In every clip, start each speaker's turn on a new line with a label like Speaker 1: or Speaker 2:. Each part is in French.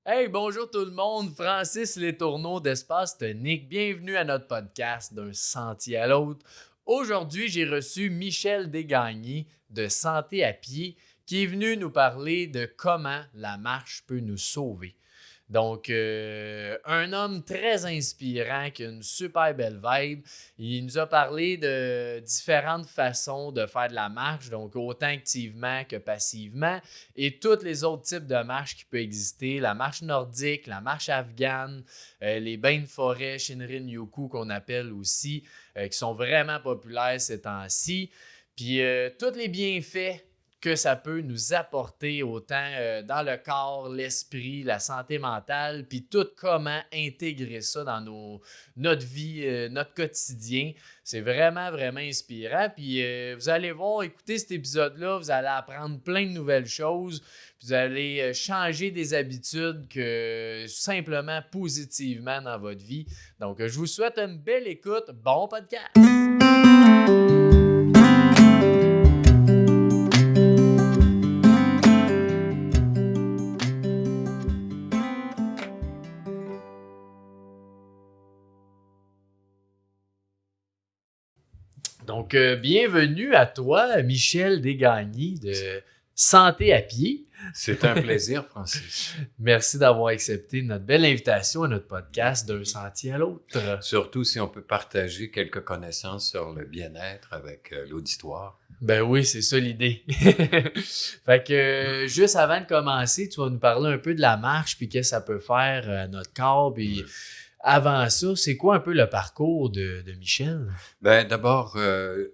Speaker 1: Hey, bonjour tout le monde, Francis Letourneau d'Espace Tonique. Bienvenue à notre podcast d'un sentier à l'autre. Aujourd'hui, j'ai reçu Michel Desgagnés de Santé à pied qui est venu nous parler de comment la marche peut nous sauver. Donc, un homme très inspirant qui a une super belle vibe. Il nous a parlé de différentes façons de faire de la marche, donc autant activement que passivement, et tous les autres types de marches qui peuvent exister. La marche nordique, la marche afghane, les bains de forêt, Shinrin-yoku qu'on appelle aussi, qui sont vraiment populaires ces temps-ci. Puis, tous les bienfaits que ça peut nous apporter autant dans le corps, l'esprit, la santé mentale, puis tout comment intégrer ça dans notre vie, notre quotidien. C'est vraiment, vraiment inspirant. Puis vous allez voir, écoutez cet épisode-là, vous allez apprendre plein de nouvelles choses. Vous allez changer des habitudes que simplement positivement dans votre vie. Donc, je vous souhaite une belle écoute. Bon podcast! Donc, bienvenue à toi, Michel Desgagnés de Santé à pied.
Speaker 2: C'est un plaisir, Francis.
Speaker 1: Merci d'avoir accepté notre belle invitation à notre podcast d'un sentier à l'autre.
Speaker 2: Surtout si on peut partager quelques connaissances sur le bien-être avec l'auditoire.
Speaker 1: Ben oui, c'est ça l'idée. Fait que juste avant de commencer, tu vas nous parler un peu de la marche puis qu'est-ce que ça peut faire à notre corps. Puis avant ça, c'est quoi un peu le parcours de Michel?
Speaker 2: Ben, d'abord,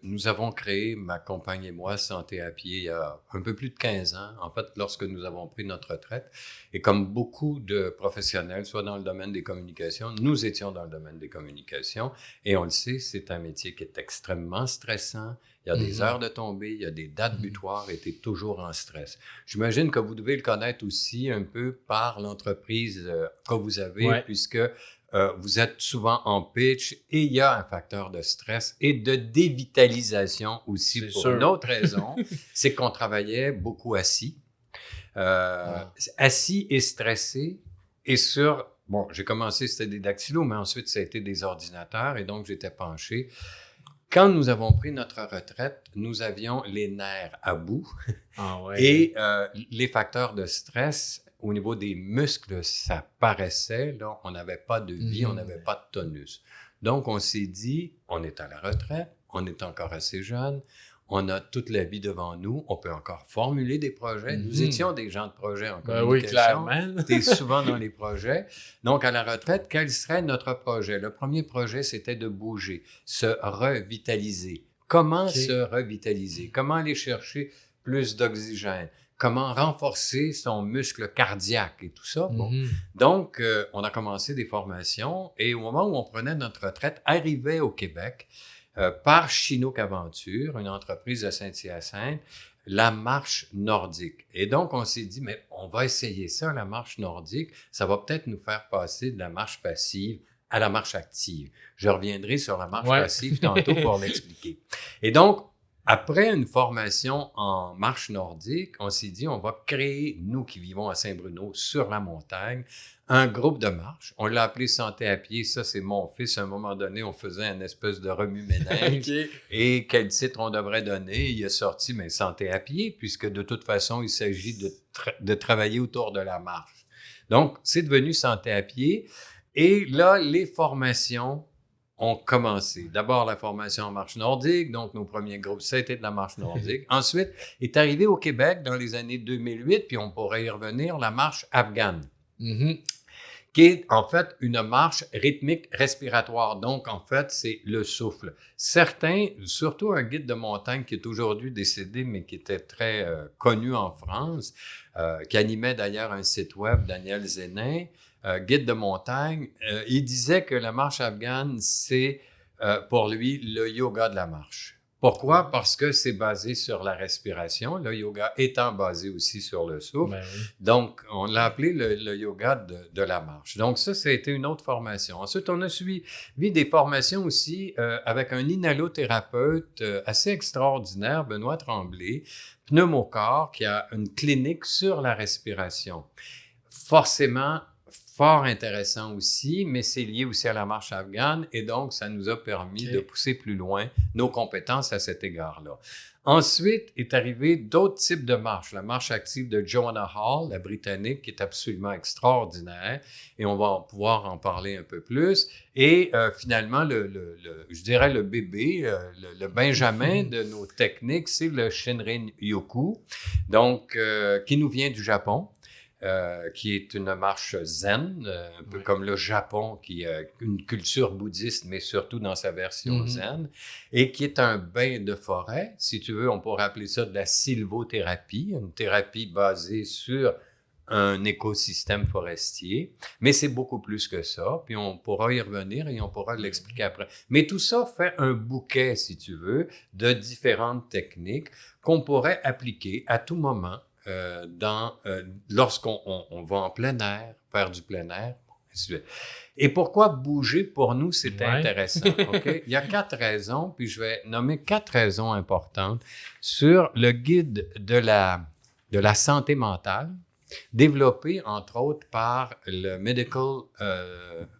Speaker 2: nous avons créé, ma compagne et moi, Santé à pied, il y a un peu plus de 15 ans, en fait, lorsque nous avons pris notre retraite. Et comme beaucoup de professionnels, soit dans le domaine des communications, nous étions dans le domaine des communications. Et on le sait, c'est un métier qui est extrêmement stressant. Il y a des heures de tombée, il y a des dates butoirs et tu es toujours en stress. J'imagine que vous devez le connaître aussi un peu par l'entreprise que vous avez, puisque vous êtes souvent en pitch et il y a un facteur de stress et de dévitalisation aussi pour une autre raison, c'est qu'on travaillait beaucoup assis. Assis et stressé et bon, j'ai commencé, c'était des dactylos, mais ensuite, ça a été des ordinateurs et donc j'étais penché. Quand nous avons pris notre retraite, nous avions les nerfs à bout et les facteurs de stress au niveau des muscles, ça paraissait, là, on n'avait pas de vie, on n'avait pas de tonus. Donc, on s'est dit, on est à la retraite, on est encore assez jeune, on a toute la vie devant nous, on peut encore formuler des projets. Nous étions des gens de projet en communication.
Speaker 1: Oui, clairement.
Speaker 2: Tu es souvent dans les projets. Donc, à la retraite, quel serait notre projet? Le premier projet, c'était de bouger, se revitaliser. Comment se revitaliser? Comment aller chercher plus d'oxygène? Comment renforcer son muscle cardiaque et tout ça. Bon. Donc, on a commencé des formations et au moment où on prenait notre retraite, arrivait au Québec par Chinook Aventure, une entreprise de Saint-Hyacinthe, la marche nordique. Et donc, on s'est dit, mais on va essayer ça, la marche nordique. Ça va peut-être nous faire passer de la marche passive à la marche active. Je reviendrai sur la marche passive tantôt pour l'expliquer. Et donc, après une formation en marche nordique, on s'est dit, on va créer, nous qui vivons à Saint-Bruno, sur la montagne, un groupe de marche. On l'a appelé Santé à pied. Ça, c'est mon fils. À un moment donné, on faisait une espèce de remue-ménage. Et quel titre on devrait donner? Il est sorti, mais Santé à pied, puisque de toute façon, il s'agit de travailler autour de la marche. Donc, c'est devenu Santé à pied. Et là, les formations ont commencé. D'abord, la formation en marche nordique, donc nos premiers groupes, ça a été de la marche nordique. Ensuite, est arrivé au Québec dans les années 2008, puis on pourrait y revenir, la marche afghane, qui est en fait une marche rythmique respiratoire. Donc, en fait, c'est le souffle. Certains, surtout un guide de montagne qui est aujourd'hui décédé, mais qui était très connu en France, qui animait d'ailleurs un site web, Daniel Zénin, guide de montagne, il disait que la marche afghane, c'est pour lui le yoga de la marche. Pourquoi? Parce que c'est basé sur la respiration, le yoga étant basé aussi sur le souffle. Donc, on l'a appelé le yoga de la marche. Donc, ça a été une autre formation. Ensuite, on a suivi des formations aussi avec un inhalothérapeute assez extraordinaire, Benoît Tremblay, pneumocorps, qui a une clinique sur la respiration. forcément fort intéressant aussi, mais c'est lié aussi à la marche afghane et donc ça nous a permis de pousser plus loin nos compétences à cet égard-là. Ensuite est arrivé d'autres types de marches. La marche active de Joanna Hall, la Britannique, qui est absolument extraordinaire et on va pouvoir en parler un peu plus. Et finalement, je dirais le bébé, le Benjamin de nos techniques, c'est le Shinrin Yoku, donc qui nous vient du Japon. Qui est une marche zen, un peu comme le Japon, qui a une culture bouddhiste, mais surtout dans sa version zen, et qui est un bain de forêt. Si tu veux, on pourrait appeler ça de la sylvothérapie, une thérapie basée sur un écosystème forestier, mais c'est beaucoup plus que ça, puis on pourra y revenir et on pourra l'expliquer après. Mais tout ça fait un bouquet, si tu veux, de différentes techniques qu'on pourrait appliquer à tout moment lorsqu'on va en plein air, faire du plein air, ainsi de suite. Et pourquoi bouger, pour nous, c'était intéressant. Okay? Il y a 4 raisons, puis je vais nommer 4 raisons importantes sur le guide de la santé mentale, développé, entre autres, par le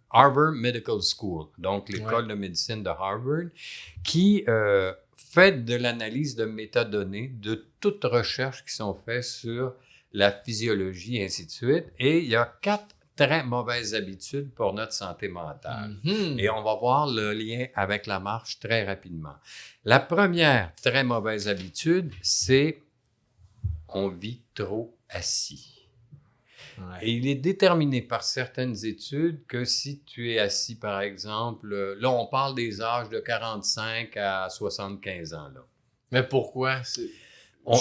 Speaker 2: Harvard Medical School, donc l'école de médecine de Harvard, qui fait de l'analyse de métadonnées de toutes recherches qui sont faites sur la physiologie et ainsi de suite. Et il y a 4 très mauvaises habitudes pour notre santé mentale. Et on va voir le lien avec la marche très rapidement. La première très mauvaise habitude, c'est on vit trop assis. Et il est déterminé par certaines études que si tu es assis, par exemple, là, on parle des âges de 45 à 75 ans. Là.
Speaker 1: Mais pourquoi?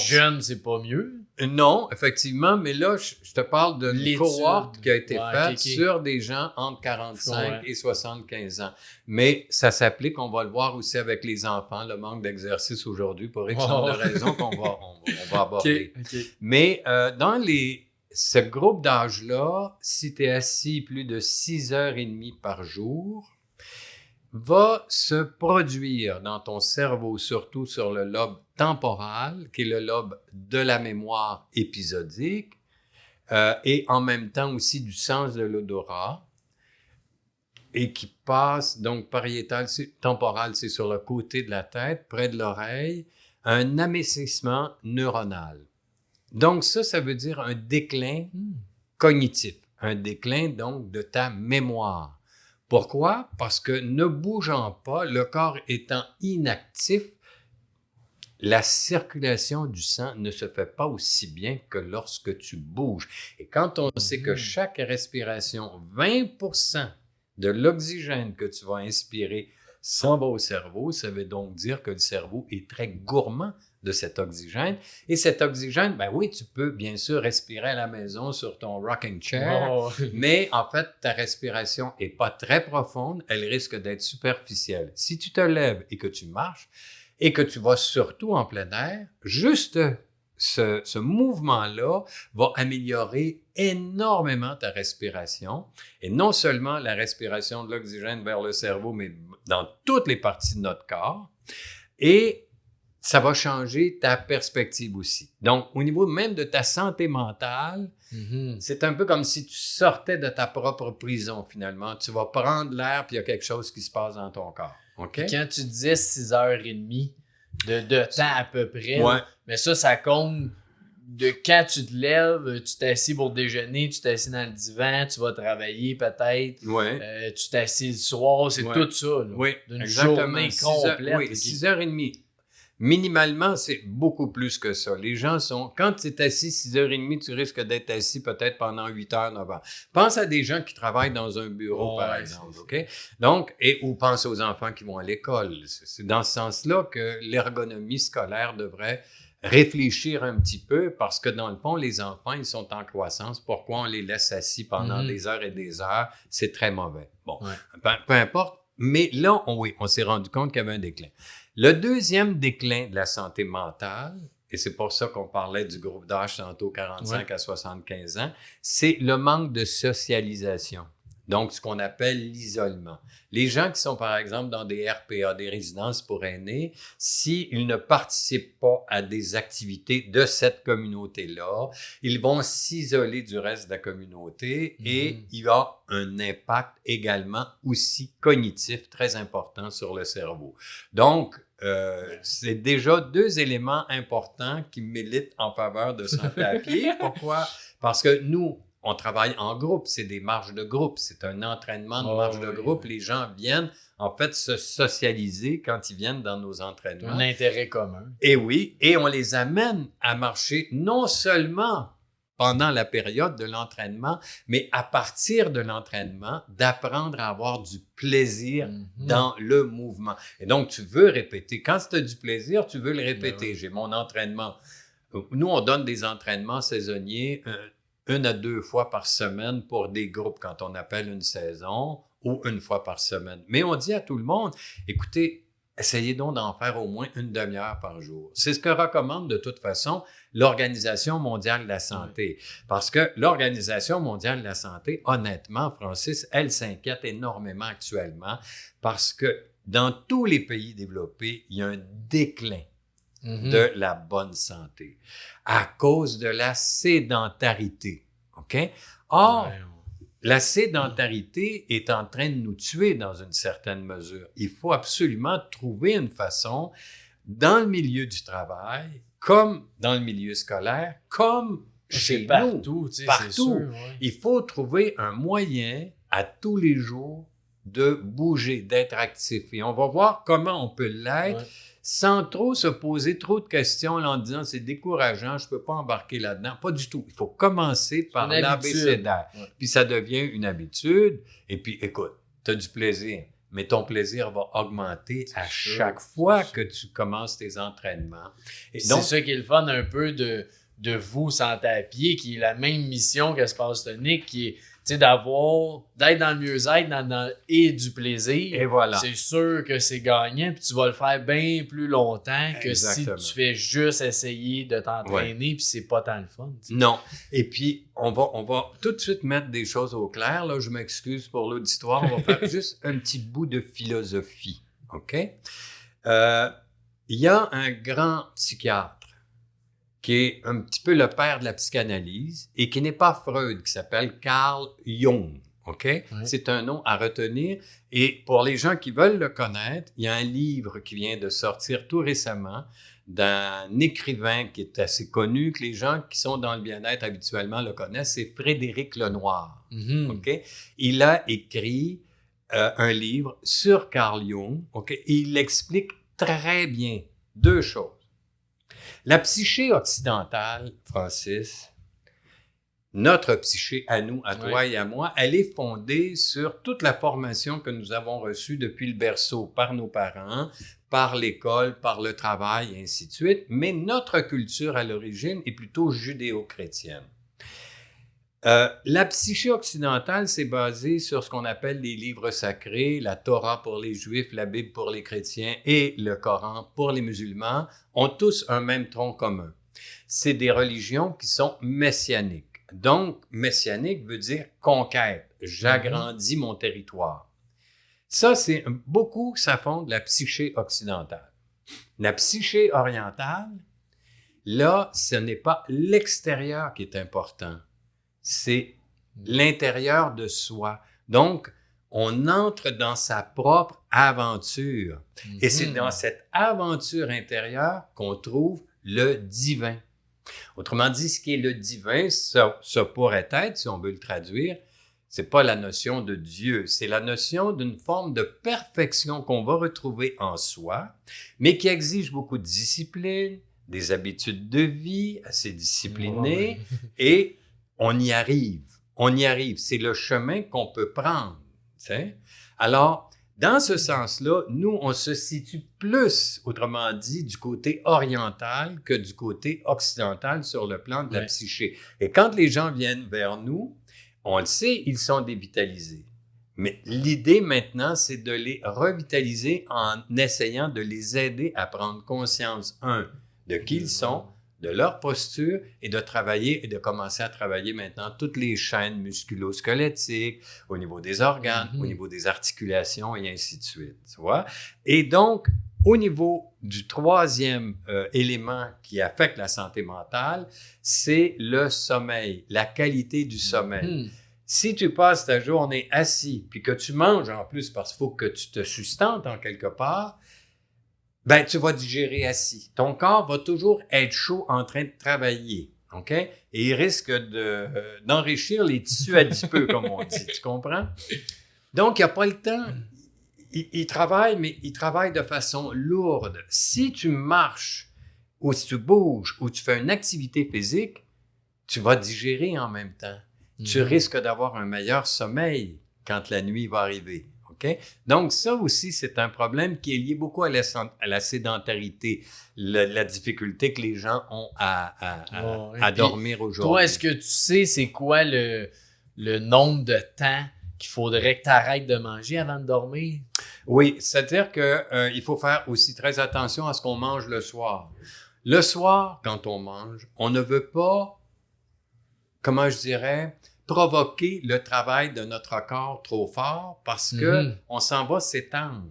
Speaker 1: Jeune, c'est pas mieux?
Speaker 2: Non, effectivement, mais là, je te parle d'une cohorte qui a été faite sur des gens entre 45 et 75 ans. Mais ça s'applique, on va le voir aussi avec les enfants, le manque d'exercice aujourd'hui, pour X nombre de raisons qu'on va aborder. Mais dans ce groupe d'âge-là, si tu es assis plus de 6h30 par jour, va se produire dans ton cerveau, surtout sur le lobe temporal, qui est le lobe de la mémoire épisodique, et en même temps aussi du sens de l'odorat, et qui passe, donc pariétal, temporal, c'est sur le côté de la tête, près de l'oreille, un amincissement neuronal. Donc ça veut dire un déclin cognitif, un déclin donc de ta mémoire. Pourquoi? Parce que ne bougeant pas, le corps étant inactif, la circulation du sang ne se fait pas aussi bien que lorsque tu bouges. Et quand on sait que chaque respiration, 20% de l'oxygène que tu vas inspirer s'en va au cerveau, ça veut donc dire que le cerveau est très gourmand de cet oxygène. Et cet oxygène, ben oui, tu peux bien sûr respirer à la maison sur ton rocking chair, mais en fait, ta respiration n'est pas très profonde, elle risque d'être superficielle. Si tu te lèves et que tu marches et que tu vas surtout en plein air, juste ce mouvement-là va améliorer énormément ta respiration. Et non seulement la respiration de l'oxygène vers le cerveau, mais dans toutes les parties de notre corps. Et ça va changer ta perspective aussi. Donc, au niveau même de ta santé mentale, c'est un peu comme si tu sortais de ta propre prison, finalement. Tu vas prendre l'air, puis il y a quelque chose qui se passe dans ton corps. Okay?
Speaker 1: Quand tu disais 6h30 de temps à peu près, mais ça compte de quand tu te lèves, tu t'assis pour déjeuner, tu t'assis dans le divan, tu vas travailler peut-être, tu t'assis le soir, c'est tout ça. Là,
Speaker 2: oui,
Speaker 1: d'une journée complète.
Speaker 2: Oui, 6h30. Minimalement, c'est beaucoup plus que ça. Les gens quand tu es assis 6h30, tu risques d'être assis peut-être pendant 8h, 9h. Pense à des gens qui travaillent dans un bureau, par exemple, OK? Donc, ou pense aux enfants qui vont à l'école. C'est dans ce sens-là que l'ergonomie scolaire devrait réfléchir un petit peu parce que, dans le fond, les enfants, ils sont en croissance. Pourquoi on les laisse assis pendant des heures et des heures? C'est très mauvais. Bon, peu importe. Mais là, on s'est rendu compte qu'il y avait un déclin. Le deuxième déclin de la santé mentale, et c'est pour ça qu'on parlait du groupe d'âge tantôt 45 à 75 ans, c'est le manque de socialisation. Donc, ce qu'on appelle l'isolement. Les gens qui sont, par exemple, dans des RPA, des résidences pour aînés, s'ils ne participent pas à des activités de cette communauté-là, ils vont s'isoler du reste de la communauté et il y a un impact également aussi cognitif très important sur le cerveau. Donc, c'est déjà 2 éléments importants qui militent en faveur de santé à pied. Pourquoi? Parce que nous, on travaille en groupe, c'est des marches de groupe, c'est un entraînement de marche de groupe. Les gens viennent en fait se socialiser quand ils viennent dans nos entraînements.
Speaker 1: Un intérêt commun.
Speaker 2: Et oui, et on les amène à marcher non seulement pendant la période de l'entraînement, mais à partir de l'entraînement, d'apprendre à avoir du plaisir dans le mouvement. Et donc, tu veux répéter. Quand tu as du plaisir, tu veux le répéter. Oui. J'ai mon entraînement. Nous, on donne des entraînements saisonniers 1 à 2 fois par semaine pour des groupes quand on appelle une saison ou 1 fois par semaine. Mais on dit à tout le monde, écoutez, essayez donc d'en faire au moins 1 demi-heure par jour. C'est ce que recommande de toute façon l'Organisation mondiale de la santé. Parce que l'Organisation mondiale de la santé, honnêtement, Francis, elle s'inquiète énormément actuellement parce que dans tous les pays développés, il y a un déclin de la bonne santé à cause de la sédentarité. OK? Or, la sédentarité est en train de nous tuer dans une certaine mesure. Il faut absolument trouver une façon, dans le milieu du travail, comme dans le milieu scolaire, comme chez
Speaker 1: partout,
Speaker 2: nous, partout.
Speaker 1: C'est sûr, ouais.
Speaker 2: Il faut trouver un moyen à tous les jours de bouger, d'être actif. Et on va voir comment on peut l'être sans trop se poser trop de questions en disant « c'est décourageant, je ne peux pas embarquer là-dedans ». Pas du tout. Il faut commencer par l'abécédaire. Puis ça devient une habitude. Et puis, écoute, tu as du plaisir, mais ton plaisir va augmenter à chaque fois que tu commences tes entraînements.
Speaker 1: Et donc, c'est ça qui est le fun un peu de vous, Santé à pied, qui est la même mission que Space Tonique, qui est d'être dans le mieux-être et du plaisir.
Speaker 2: Et voilà.
Speaker 1: C'est sûr que c'est gagnant, puis tu vas le faire bien plus longtemps que
Speaker 2: Exactement.
Speaker 1: si tu fais juste essayer de t'entraîner, puis c'est pas tant le fun. T'sais.
Speaker 2: Non. Et puis, on va tout de suite mettre des choses au clair. Là, je m'excuse pour l'auditoire. On va faire juste un petit bout de philosophie. OK? Il y a un grand psychiatre qui est un petit peu le père de la psychanalyse et qui n'est pas Freud, qui s'appelle Carl Jung. OK? Oui. C'est un nom à retenir. Et pour les gens qui veulent le connaître, il y a un livre qui vient de sortir tout récemment d'un écrivain qui est assez connu, que les gens qui sont dans le bien-être habituellement le connaissent, c'est Frédéric Lenoir. OK? Il a écrit un livre sur Carl Jung. OK? Et il explique très bien 2 choses. La psyché occidentale, Francis, notre psyché à nous, à toi et à moi, elle est fondée sur toute la formation que nous avons reçue depuis le berceau par nos parents, par l'école, par le travail, et ainsi de suite. Mais notre culture à l'origine est plutôt judéo-chrétienne. La psyché occidentale, c'est basé sur ce qu'on appelle les livres sacrés, la Torah pour les Juifs, la Bible pour les chrétiens et le Coran pour les musulmans, ont tous un même tronc commun. C'est des religions qui sont messianiques. Donc, messianique veut dire conquête. J'agrandis mon territoire. Ça, c'est beaucoup, ça fonde la psyché occidentale. La psyché orientale, là, ce n'est pas l'extérieur qui est important. C'est l'intérieur de soi. Donc, on entre dans sa propre aventure. Et c'est dans cette aventure intérieure qu'on trouve le divin. Autrement dit, ce qui est le divin, ça pourrait être, si on veut le traduire, c'est pas la notion de Dieu, c'est la notion d'une forme de perfection qu'on va retrouver en soi, mais qui exige beaucoup de discipline, des habitudes de vie assez disciplinées, et on y arrive. C'est le chemin qu'on peut prendre. T'sais? Alors, dans ce sens-là, nous, on se situe plus, autrement dit, du côté oriental que du côté occidental sur le plan de la psyché. Et quand les gens viennent vers nous, on le sait, ils sont dévitalisés. Mais l'idée maintenant, c'est de les revitaliser en essayant de les aider à prendre conscience, de qui ils sont, de leur posture et de travailler et de commencer à travailler maintenant toutes les chaînes musculo-squelettiques, au niveau des organes, au niveau des articulations et ainsi de suite. Tu vois? Et donc, au niveau du troisième élément qui affecte la santé mentale, c'est le sommeil, la qualité du sommeil. Si tu passes ta journée assis, puis que tu manges en plus parce qu'il faut que tu te sustentes en quelque part, ben tu vas digérer assis. Ton corps va toujours être chaud en train de travailler, OK? Et il risque d'enrichir les tissus adipeux, comme on dit. Tu comprends? Donc, il n'y a pas le temps. Il travaille, mais il travaille de façon lourde. Si tu marches, ou si tu bouges, ou tu fais une activité physique, tu vas digérer en même temps. Tu risques d'avoir un meilleur sommeil quand la nuit va arriver. Okay? Donc, ça aussi, c'est un problème qui est lié beaucoup à la sédentarité, la difficulté que les gens ont à dormir aujourd'hui.
Speaker 1: Toi, est-ce que tu sais c'est quoi le nombre de temps qu'il faudrait que tu arrêtes de manger avant de dormir?
Speaker 2: Oui, c'est-à-dire qu'il faut faire aussi très attention à ce qu'on mange le soir. Le soir, quand on mange, on ne veut pas, comment je dirais, provoquer le travail de notre corps trop fort parce que on s'en va s'étendre.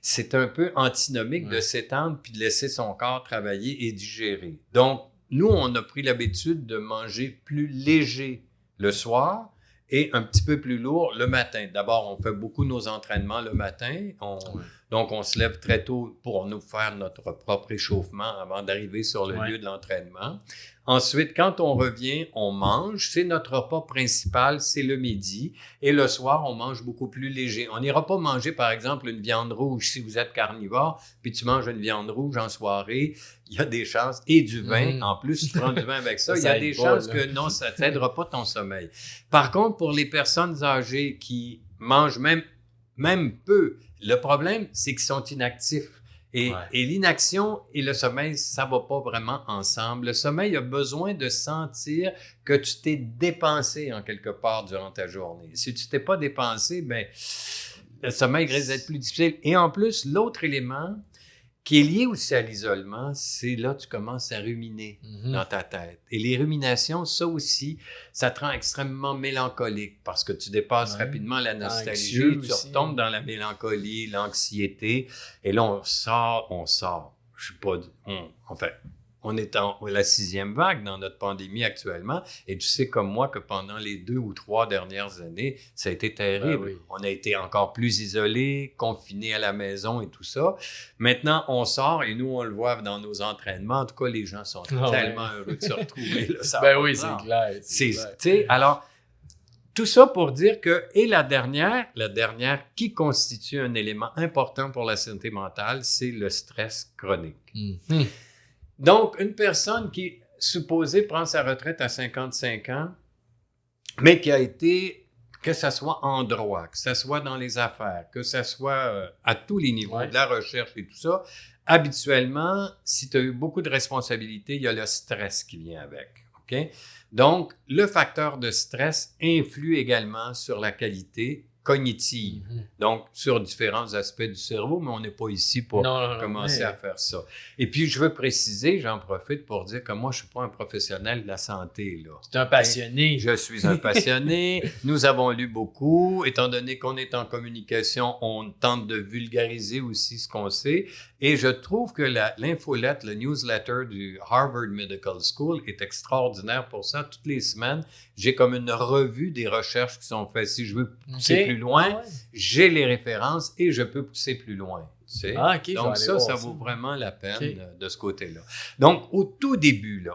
Speaker 2: C'est un peu antinomique de s'étendre puis de laisser son corps travailler et digérer. Donc, nous, on a pris l'habitude de manger plus léger le soir et un petit peu plus lourd le matin. D'abord, on fait beaucoup nos entraînements le matin. Donc, on se lève très tôt pour nous faire notre propre échauffement avant d'arriver sur le lieu de l'entraînement. Ensuite, quand on revient, on mange. C'est notre repas principal, c'est le midi. Et le soir, on mange beaucoup plus léger. On n'ira pas manger, par exemple, une viande rouge si vous êtes carnivore, puis tu manges une viande rouge en soirée. Il y a des chances, et du vin, en plus, tu prends du vin avec ça, il y a des chances que non, ça ne t'aidera pas ton sommeil. Par contre, pour les personnes âgées qui mangent même peu, le problème, c'est qu'ils sont inactifs. Et l'inaction et le sommeil, ça va pas vraiment ensemble. Le sommeil a besoin de sentir que tu t'es dépensé en quelque part durant ta journée. Si tu t'es pas dépensé, ben le sommeil risque d'être plus difficile. Et en plus, l'autre élément qui est lié aussi à l'isolement, c'est là tu commences à ruminer dans ta tête. Et les ruminations, ça aussi, ça te rend extrêmement mélancolique parce que tu dépasses rapidement la nostalgie, tu retombes dans la mélancolie, l'anxiété, et là, on sort. Je sais pas, on est en la 6e vague dans notre pandémie actuellement, et tu sais comme moi que pendant les 2 ou 3 dernières années, ça a été terrible. On a été encore plus isolés, confinés à la maison et tout ça. Maintenant, on sort et nous, on le voit dans nos entraînements. En tout cas, les gens sont tellement heureux de se retrouver. Là, ça
Speaker 1: c'est clair.
Speaker 2: Tu sais, alors, tout ça pour dire que, et la dernière qui constitue un élément important pour la santé mentale, c'est le stress chronique. Donc, une personne qui est supposée prendre sa retraite à 55 ans, mais qui a été, que ce soit en droit, que ce soit dans les affaires, que ce soit à tous les niveaux, de la recherche et tout ça, habituellement, si tu as eu beaucoup de responsabilités, il y a le stress qui vient avec. Okay? Donc, le facteur de stress influe également sur la qualité cognitive, donc sur différents aspects du cerveau, mais on n'est pas ici pour commencer à faire ça. Et puis, je veux préciser, j'en profite pour dire que moi, je ne suis pas un professionnel de la santé.
Speaker 1: Tu es un passionné.
Speaker 2: Je suis un passionné. Nous avons lu beaucoup. Étant donné qu'on est en communication, on tente de vulgariser aussi ce qu'on sait. Et je trouve que l'infolette, le newsletter du Harvard Medical School est extraordinaire pour ça. Toutes les semaines, j'ai comme une revue des recherches qui sont faites. Si je veux pousser plus loin, j'ai les références et je peux pousser plus loin. Tu sais? Donc ça vaut vraiment la peine de ce côté-là. Donc, au tout début,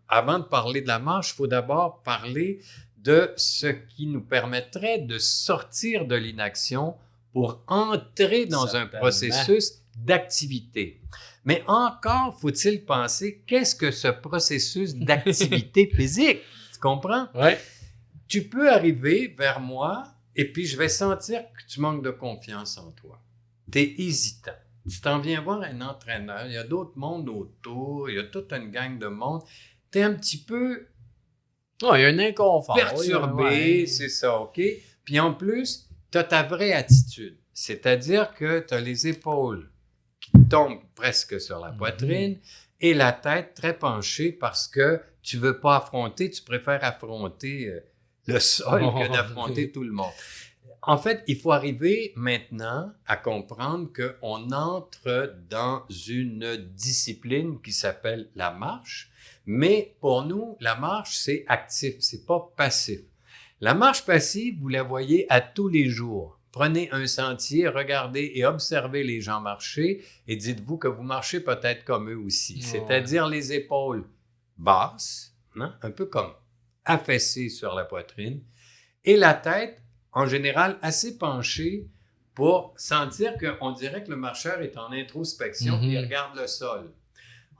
Speaker 2: avant de parler de la marche, il faut d'abord parler de ce qui nous permettrait de sortir de l'inaction pour entrer dans un processus d'activité. Mais encore faut-il penser, qu'est-ce que ce processus d'activité physique? Tu comprends?
Speaker 1: Oui.
Speaker 2: Tu peux arriver vers moi et puis je vais sentir que tu manques de confiance en toi. Tu es hésitant. Tu t'en viens voir un entraîneur, il y a d'autres mondes autour, il y a toute une gang de monde. Tu es un petit peu
Speaker 1: il y a un inconfort.
Speaker 2: Perturbé, c'est ça, OK? Puis en plus, tu as ta vraie attitude. C'est-à-dire que tu as les épaules qui tombent presque sur la poitrine et la tête très penchée parce que tu veux pas affronter, tu préfères affronter le sol que d'affronter tout le monde. En fait, il faut arriver maintenant à comprendre qu'on entre dans une discipline qui s'appelle la marche, mais pour nous, la marche, c'est actif, c'est pas passif. La marche passive, vous la voyez à tous les jours. Prenez un sentier, regardez et observez les gens marcher et dites-vous que vous marchez peut-être comme eux aussi, c'est-à-dire les épaules basses, hein, un peu comme affaissées sur la poitrine, et la tête, en général, assez penchée pour sentir qu'on dirait que le marcheur est en introspection et il regarde le sol.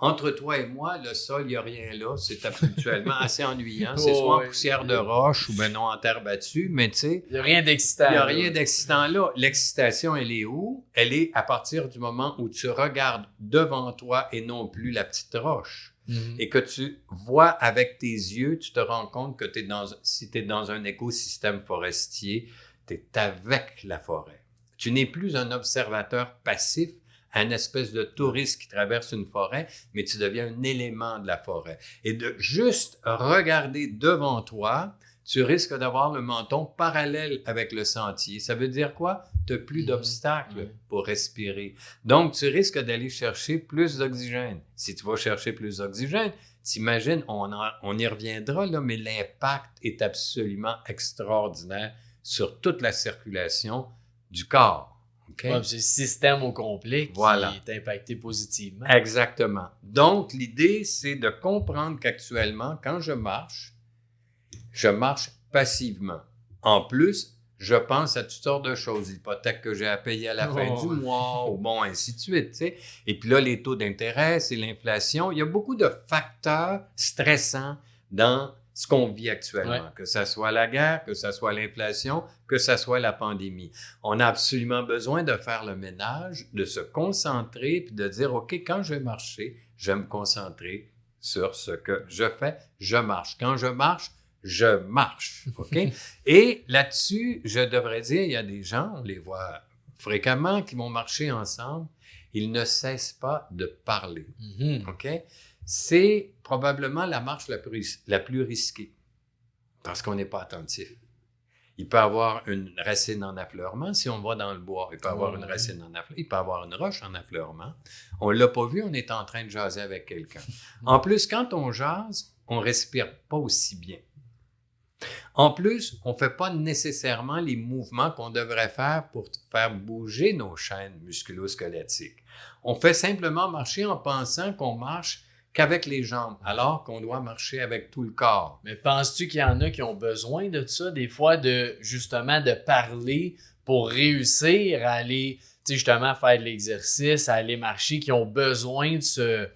Speaker 2: Entre toi et moi, le sol, il n'y a rien là. C'est habituellement assez ennuyant. C'est soit en poussière de roche ou ben non en terre battue, mais tu sais...
Speaker 1: Il n'y a rien d'excitant.
Speaker 2: Il n'y a rien d'excitant là. L'excitation, elle est où? Elle est à partir du moment où tu regardes devant toi et non plus la petite roche. Et que tu vois avec tes yeux, tu te rends compte que si tu es dans un écosystème forestier, tu es avec la forêt. Tu n'es plus un observateur passif, un espèce de touriste qui traverse une forêt, mais tu deviens un élément de la forêt. Et de juste regarder devant toi, tu risques d'avoir le menton parallèle avec le sentier. Ça veut dire quoi? Tu n'as plus d'obstacles pour respirer. Donc, tu risques d'aller chercher plus d'oxygène. Si tu vas chercher plus d'oxygène, t'imagines, on y reviendra, là, mais l'impact est absolument extraordinaire sur toute la circulation du corps. Okay?
Speaker 1: Ouais, c'est le système au complet qui est impacté positivement.
Speaker 2: Exactement. Donc, l'idée, c'est de comprendre qu'actuellement, quand je marche passivement. En plus, je pense à toutes sortes de choses. L'hypothèque que j'ai à payer à la fin du mois, ou bon, ainsi de suite. Tu sais. Et puis là, les taux d'intérêt, c'est l'inflation. Il y a beaucoup de facteurs stressants dans ce qu'on vit actuellement, que ce soit la guerre, que ce soit l'inflation, que ce soit la pandémie. On a absolument besoin de faire le ménage, de se concentrer, puis de dire, OK, quand je vais marcher, je vais me concentrer sur ce que je fais. Je marche. Quand je marche, OK? Et là-dessus, je devrais dire, il y a des gens, on les voit fréquemment, qui vont marcher ensemble. Ils ne cessent pas de parler, OK? C'est probablement la marche la plus risquée parce qu'on n'est pas attentif. Il peut y avoir une racine en affleurement si on va dans le bois. Il peut y avoir une racine en affleurement. Il peut y avoir une roche en affleurement. On ne l'a pas vu, on est en train de jaser avec quelqu'un. En plus, quand on jase, on ne respire pas aussi bien. En plus, on ne fait pas nécessairement les mouvements qu'on devrait faire pour faire bouger nos chaînes musculo-squelettiques. On fait simplement marcher en pensant qu'on marche qu'avec les jambes, alors qu'on doit marcher avec tout le corps.
Speaker 1: Mais penses-tu qu'il y en a qui ont besoin de ça, des fois, justement de parler pour réussir à aller, justement, faire de l'exercice, à aller marcher, qui ont besoin de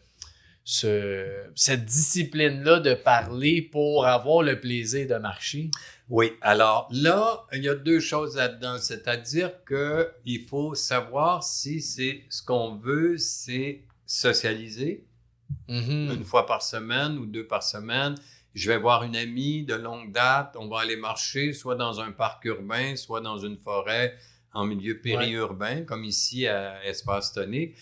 Speaker 1: cette discipline-là de parler pour avoir le plaisir de marcher?
Speaker 2: Oui, alors là, il y a deux choses là-dedans, c'est-à-dire qu'il faut savoir si c'est ce qu'on veut, c'est socialiser. Une fois par semaine ou 2 par semaine, je vais voir une amie de longue date, on va aller marcher soit dans un parc urbain, soit dans une forêt en milieu périurbain, comme ici à Espace Tonique.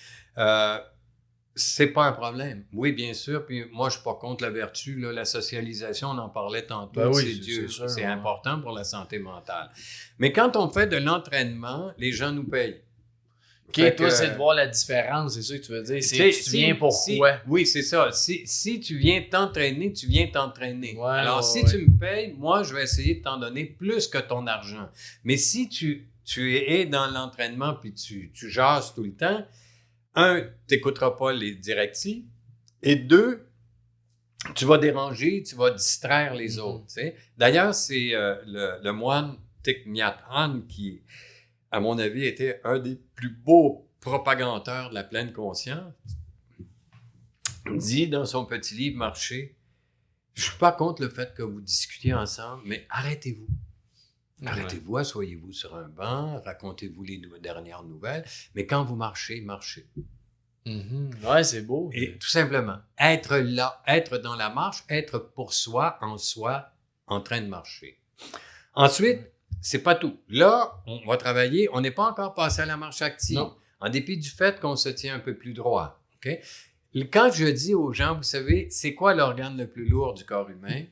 Speaker 2: C'est pas un problème. Oui, bien sûr, puis moi, je suis pas contre la vertu, là, la socialisation, on en parlait tantôt, c'est important pour la santé mentale. Mais quand on fait de l'entraînement, les gens nous payent.
Speaker 1: OK, toi, c'est de voir la différence, c'est ça que tu veux dire. Tu viens pourquoi?
Speaker 2: Oui, c'est ça. Si tu viens t'entraîner, tu viens t'entraîner. Alors, si tu me payes, moi, je vais essayer de t'en donner plus que ton argent. Mais si tu es dans l'entraînement puis tu jases tout le temps, un, tu n'écouteras pas les directives. Et deux, tu vas déranger, tu vas distraire les autres. T'sais. D'ailleurs, c'est le moine Thich Nhat Hanh qui, à mon avis, était un des plus beaux propagateurs de la pleine conscience, dit dans son petit livre « Marcher », je ne suis pas contre le fait que vous discutiez ensemble, mais arrêtez-vous. Arrêtez-vous, asseyez-vous sur un banc, racontez-vous les dernières nouvelles, mais quand vous marchez, marchez.
Speaker 1: Ouais, c'est beau.
Speaker 2: Et tout simplement, être là, être dans la marche, être pour soi, en train de marcher. Ensuite, c'est pas tout. Là, on va travailler, on n'est pas encore passé à la marche active, en dépit du fait qu'on se tient un peu plus droit. Okay? quand je dis aux gens, vous savez, c'est quoi l'organe le plus lourd du corps humain?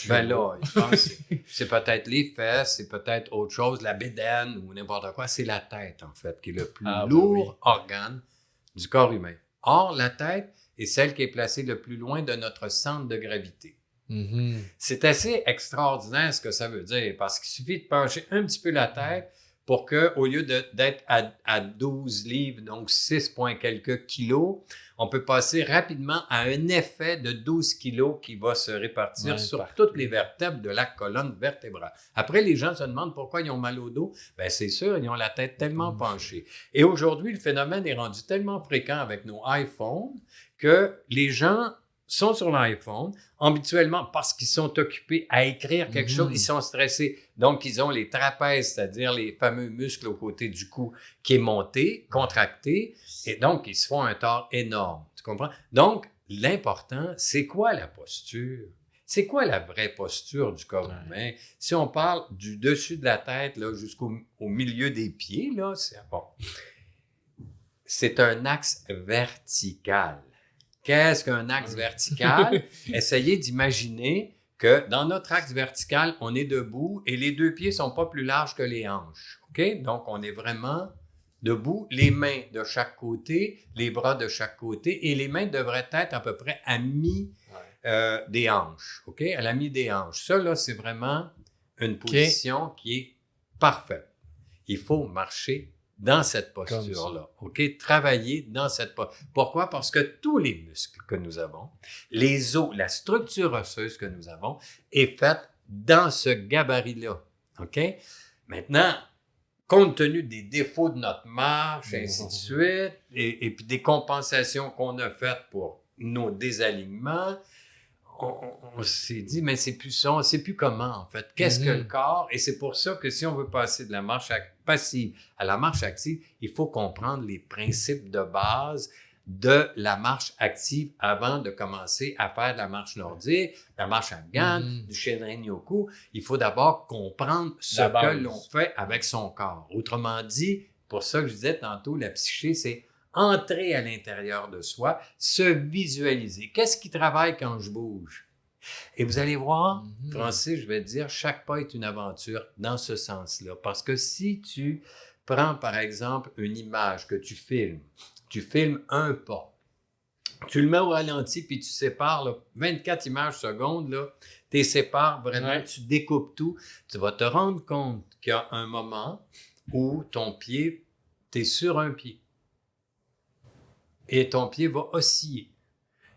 Speaker 2: Ben là, ils pensent c'est peut-être les fesses, c'est peut-être autre chose, la bédaine ou n'importe quoi. C'est la tête, en fait, qui est le plus lourd organe du corps humain. Or, la tête est celle qui est placée le plus loin de notre centre de gravité.
Speaker 1: Mm-hmm.
Speaker 2: C'est assez extraordinaire ce que ça veut dire, parce qu'il suffit de pencher un petit peu la tête pour qu'au lieu d'être à 12 livres, donc 6 points quelques kilos, on peut passer rapidement à un effet de 12 kilos qui va se répartir sur toutes les vertèbres de la colonne vertébrale. Après, les gens se demandent pourquoi ils ont mal au dos. Bien, c'est sûr, ils ont la tête tellement penchée. Et aujourd'hui, le phénomène est rendu tellement fréquent avec nos iPhones que les gens sont sur l'iPhone, habituellement parce qu'ils sont occupés à écrire quelque chose, ils sont stressés. Donc, ils ont les trapèzes, c'est-à-dire les fameux muscles au côté du cou qui est monté, contracté, et donc, ils se font un tort énorme. Tu comprends? Donc, l'important, c'est quoi la posture? C'est quoi la vraie posture du corps humain? Si on parle du dessus de la tête là, jusqu'au milieu des pieds, là, c'est un axe vertical. Qu'est-ce qu'un axe vertical? Essayez d'imaginer que dans notre axe vertical, on est debout et les deux pieds sont pas plus larges que les hanches. OK? Donc, on est vraiment debout, les mains de chaque côté, les bras de chaque côté et les mains devraient être à peu près à mi des hanches. OK? À la mi des hanches. Ça, là, c'est vraiment une position qui est parfaite. Il faut marcher dans cette posture-là, OK? Travailler dans cette posture. Pourquoi? Parce que tous les muscles que nous avons, les os, la structure osseuse que nous avons est faite dans ce gabarit-là, OK? Maintenant, compte tenu des défauts de notre marche, ainsi de suite, et puis des compensations qu'on a faites pour nos désalignements, on s'est dit, mais c'est plus ça, on ne sait plus comment, en fait. Qu'est-ce que le corps? Et c'est pour ça que si on veut passer de la marche passive à la marche active, il faut comprendre les principes de base de la marche active avant de commencer à faire de la marche nordique, la marche afghane, du Shinrin-yoku. Il faut d'abord comprendre ce que l'on fait avec son corps. Autrement dit, pour ça que je disais tantôt, la psyché, c'est entrer à l'intérieur de soi, se visualiser. Qu'est-ce qui travaille quand je bouge? Et vous allez voir, Francis, je vais te dire, chaque pas est une aventure dans ce sens-là. Parce que si tu prends, par exemple, une image que tu filmes un pas, tu le mets au ralenti, puis tu sépares là, 24 images secondes, là, tu les sépares vraiment, tu découpes tout, tu vas te rendre compte qu'il y a un moment où ton pied, tu es sur un pied. Et ton pied va osciller.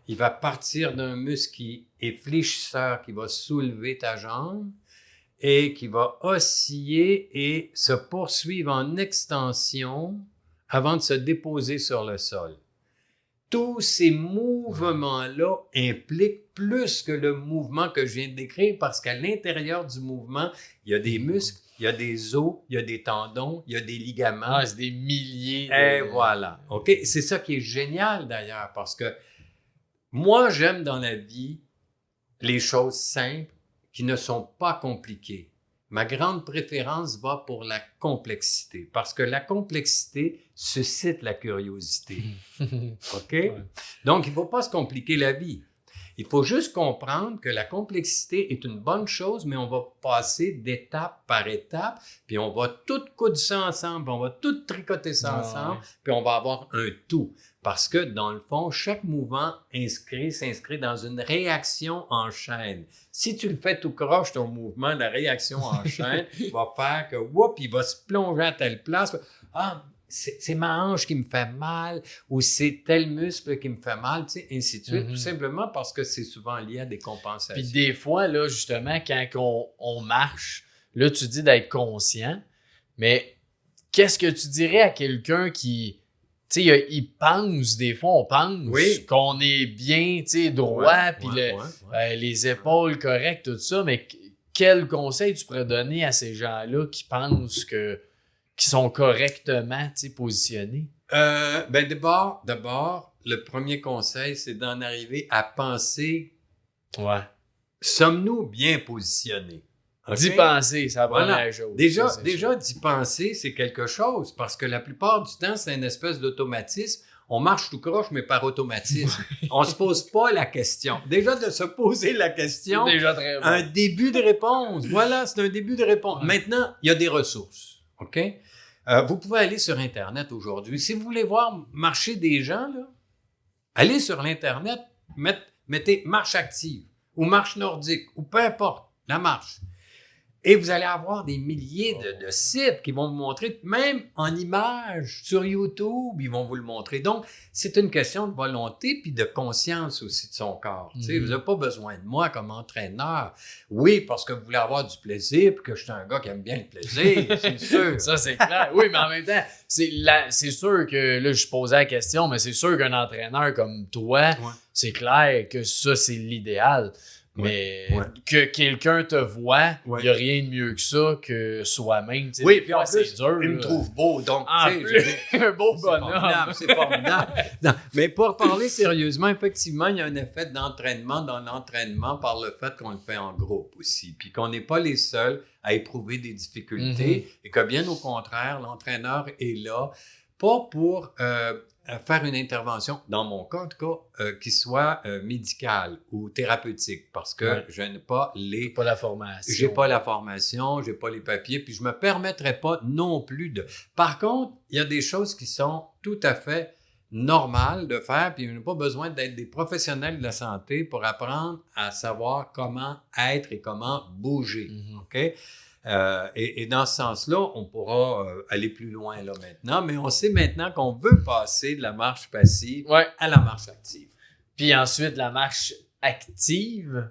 Speaker 2: Il va partir d'un muscle qui est fléchisseur, qui va soulever ta jambe et qui va osciller et se poursuivre en extension avant de se déposer sur le sol. Tous ces mouvements-là impliquent plus que le mouvement que je viens de décrire parce qu'à l'intérieur du mouvement, il y a des muscles, il y a des os, il y a des tendons, il y a des ligaments.
Speaker 1: Ah, c'est des milliers.
Speaker 2: Et voilà. OK? C'est ça qui est génial d'ailleurs parce que moi, j'aime dans la vie les choses simples qui ne sont pas compliquées. Ma grande préférence va pour la complexité parce que la complexité suscite la curiosité. OK? Donc, il ne faut pas se compliquer la vie. Il faut juste comprendre que la complexité est une bonne chose, mais on va passer d'étape par étape, puis on va tout coudre ça ensemble, puis on va tout tricoter ça ensemble, puis on va avoir un tout. Parce que, dans le fond, chaque mouvement s'inscrit dans une réaction en chaîne. Si tu le fais tout croche, ton mouvement, la réaction en chaîne va faire que, il va se plonger à telle place. Ah, c'est ma hanche qui me fait mal ou c'est tel muscle qui me fait mal, tu sais, ainsi de suite, tout simplement parce que c'est souvent lié à des compensations.
Speaker 1: Puis des fois, là, justement, quand on marche, là, tu dis d'être conscient, mais qu'est-ce que tu dirais à quelqu'un qui, tu sais, il pense, des fois, on pense qu'on est bien, tu sais, droit, puis les épaules correctes, tout ça, mais quel conseil tu pourrais donner à ces gens-là qui pensent qui sont correctement positionnés?
Speaker 2: D'abord, le premier conseil, c'est d'en arriver à penser sommes-nous bien positionnés? Okay?
Speaker 1: D'y penser, ça va la chose.
Speaker 2: Déjà d'y penser, c'est quelque chose, parce que la plupart du temps, c'est une espèce d'automatisme. On marche tout croche, mais par automatisme. On se pose pas la question. Déjà, de se poser la question,
Speaker 1: C'est déjà très bon.
Speaker 2: un début de réponse. Voilà, c'est un début de réponse.
Speaker 1: Ouais.
Speaker 2: Maintenant, il y a des ressources. OK? Vous pouvez aller sur Internet aujourd'hui. Si vous voulez voir marcher des gens, là, allez sur l'Internet, mettez marche active ou marche nordique ou peu importe, la marche. Et vous allez avoir des milliers de sites qui vont vous montrer, même en images sur YouTube, ils vont vous le montrer. Donc, c'est une question de volonté puis de conscience aussi de son corps. Tu sais, vous n'avez pas besoin de moi comme entraîneur. Oui, parce que vous voulez avoir du plaisir puis que je suis un gars qui aime bien le plaisir, c'est sûr.
Speaker 1: Ça, c'est clair. Oui, mais en même temps, c'est sûr que, là, je posais la question, mais c'est sûr qu'un entraîneur comme toi, c'est clair que ça, c'est l'idéal. Mais que quelqu'un te voit, il n'y a rien de mieux que ça que soi-même.
Speaker 2: Oui, puis en plus,
Speaker 1: c'est dur,
Speaker 2: il me trouve beau, donc
Speaker 1: un beau bonhomme.
Speaker 2: C'est formidable. Non, mais pour parler sérieusement, effectivement, il y a un effet d'entraînement dans l'entraînement par le fait qu'on le fait en groupe aussi, puis qu'on n'est pas les seuls à éprouver des difficultés et que bien au contraire, l'entraîneur est là, pas pour faire une intervention, dans mon cas en tout cas, qui soit médicale ou thérapeutique, parce que je n'ai pas les...
Speaker 1: Pas la formation.
Speaker 2: J'ai pas la formation, j'ai pas les papiers, puis je me permettrais pas non plus de... Par contre, il y a des choses qui sont tout à fait normales de faire, puis on n'a pas besoin d'être des professionnels de la santé pour apprendre à savoir comment être et comment bouger, OK? Et dans ce sens-là, on pourra aller plus loin là maintenant, mais on sait maintenant qu'on veut passer de la marche passive à la marche active.
Speaker 1: Puis ensuite, la marche active,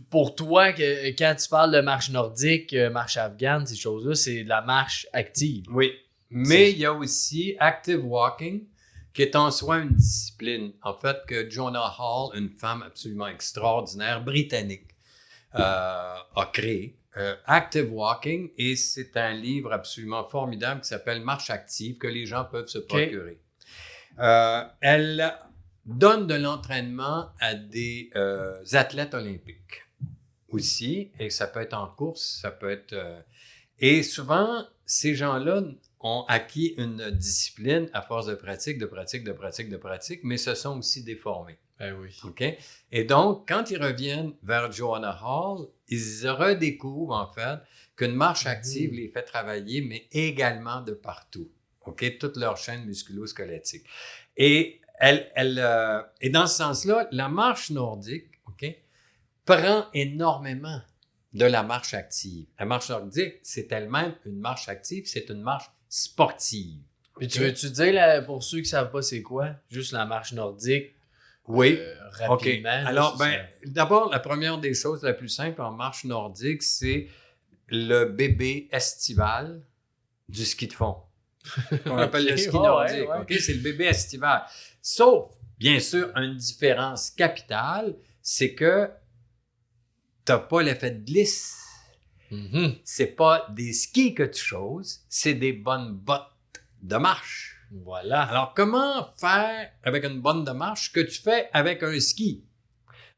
Speaker 1: pour toi, quand tu parles de marche nordique, marche afghane, ces choses-là, c'est de la marche active.
Speaker 2: Oui, mais il y a aussi active walking, qui est en soi une discipline, en fait, que Joanna Hall, une femme absolument extraordinaire, britannique, a créé. Active Walking, et c'est un livre absolument formidable qui s'appelle Marche active, que les gens peuvent se procurer. Elle donne de l'entraînement à des athlètes olympiques aussi, et ça peut être en course, ça peut être... et souvent, ces gens-là ont acquis une discipline à force de pratique, mais se sont aussi déformés.
Speaker 1: Ben oui.
Speaker 2: OK? Et donc, quand ils reviennent vers Joanna Hall, ils redécouvrent, en fait, qu'une marche active les fait travailler, mais également de partout. OK? Toute leur chaîne musculo-squelettique. Et et dans ce sens-là, la marche nordique, OK, prend énormément de la marche active. La marche nordique, c'est elle-même une marche active, c'est une marche sportive.
Speaker 1: Puis tu veux-tu dire, pour ceux qui ne savent pas c'est quoi, juste la marche nordique?
Speaker 2: Oui,
Speaker 1: rapidement.
Speaker 2: OK. Alors, d'abord, la première des choses la plus simple en marche nordique, c'est le bébé estival du ski de fond. Qu'on appelle le ski nordique. OK? C'est le bébé estival. Sauf, bien sûr, une différence capitale, c'est que tu n'as pas l'effet de glisse. C'est pas des skis que tu choses, c'est des bonnes bottes de marche.
Speaker 1: Voilà.
Speaker 2: Alors, comment faire avec une bonne de marche que tu fais avec un ski?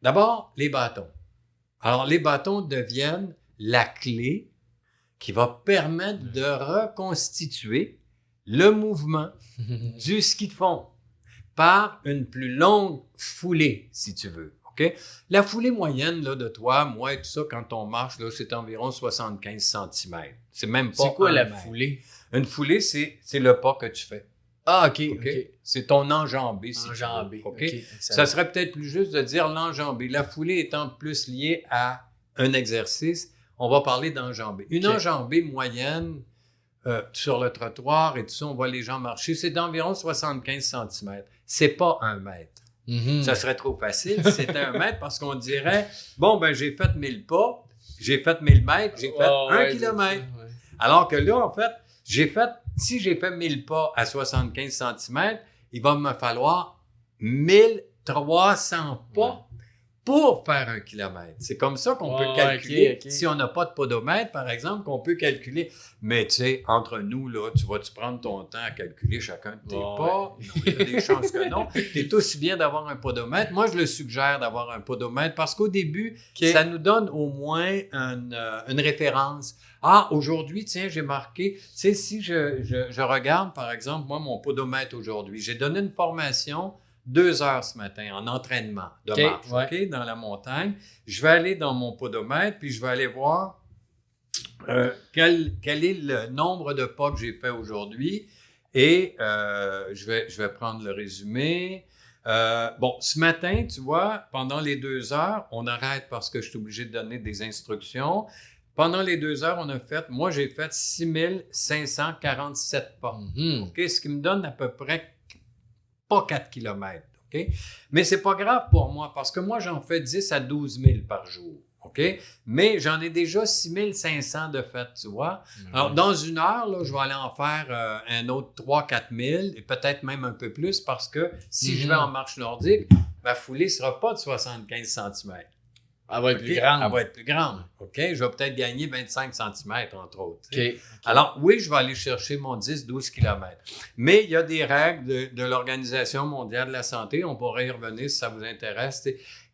Speaker 2: D'abord, les bâtons. Alors, les bâtons deviennent la clé qui va permettre de reconstituer le mouvement du ski de fond par une plus longue foulée, si tu veux. Okay? La foulée moyenne là, de toi, moi et tout ça, quand on marche, là, c'est environ 75 cm. C'est même pas.
Speaker 1: C'est quoi la foulée?
Speaker 2: Une foulée, c'est le pas que tu fais.
Speaker 1: Ah, OK.
Speaker 2: C'est ton enjambé. Si
Speaker 1: enjambé.
Speaker 2: OK. Ça serait peut-être plus juste de dire l'enjambé. La foulée étant plus liée à un exercice, on va parler d'enjambé. Une enjambée moyenne sur le trottoir et tout ça, on voit les gens marcher, c'est d'environ 75 cm. C'est pas 1 mètre. Ça serait trop facile si c'était 1 mètre parce qu'on dirait, bon, ben j'ai fait 1000 pas, j'ai fait 1000 mètres, j'ai fait 1 kilomètre. Alors que là, en fait, si j'ai fait 1000 pas à 75 cm, il va me falloir 1300 pas pour faire 1 kilomètre. C'est comme ça qu'on peut calculer.
Speaker 1: Ok.
Speaker 2: Si on n'a pas de podomètre, par exemple, qu'on peut calculer. Mais tu sais, entre nous, là, tu vas-tu prendre ton temps à calculer chacun de tes pas? Non, il y a des chances que non. C'est aussi bien d'avoir un podomètre. Moi, je le suggère d'avoir un podomètre parce qu'au début, ça nous donne au moins une référence. Ah, aujourd'hui, tiens, j'ai marqué, tu sais, si je regarde, par exemple, moi, mon podomètre aujourd'hui, j'ai donné une formation 2 heures ce matin en entraînement de marche, dans la montagne. Je vais aller dans mon podomètre, puis je vais aller voir quel est le nombre de pas que j'ai fait aujourd'hui. Et je vais prendre le résumé. Ce matin, tu vois, pendant les 2 heures, on arrête parce que je suis obligé de donner des instructions. Pendant les 2 heures, moi, j'ai fait 6547 pas. Ce qui me donne à peu près pas 4 km. Mais c'est pas grave pour moi parce que moi, j'en fais 10 à 12 000 par jour. Mais j'en ai déjà 6500 de fait, tu vois. Alors, dans 1 heure, là, je vais aller en faire un autre 3-4 000 et peut-être même un peu plus parce que si je vais en marche nordique, ma foulée ne sera pas de 75 cm.
Speaker 1: Elle va être plus grande.
Speaker 2: Elle va être plus grande. Je vais peut-être gagner 25 cm, entre autres. Alors, oui, je vais aller chercher mon 10-12 km. Mais il y a des règles de l'Organisation mondiale de la santé. On pourrait y revenir si ça vous intéresse.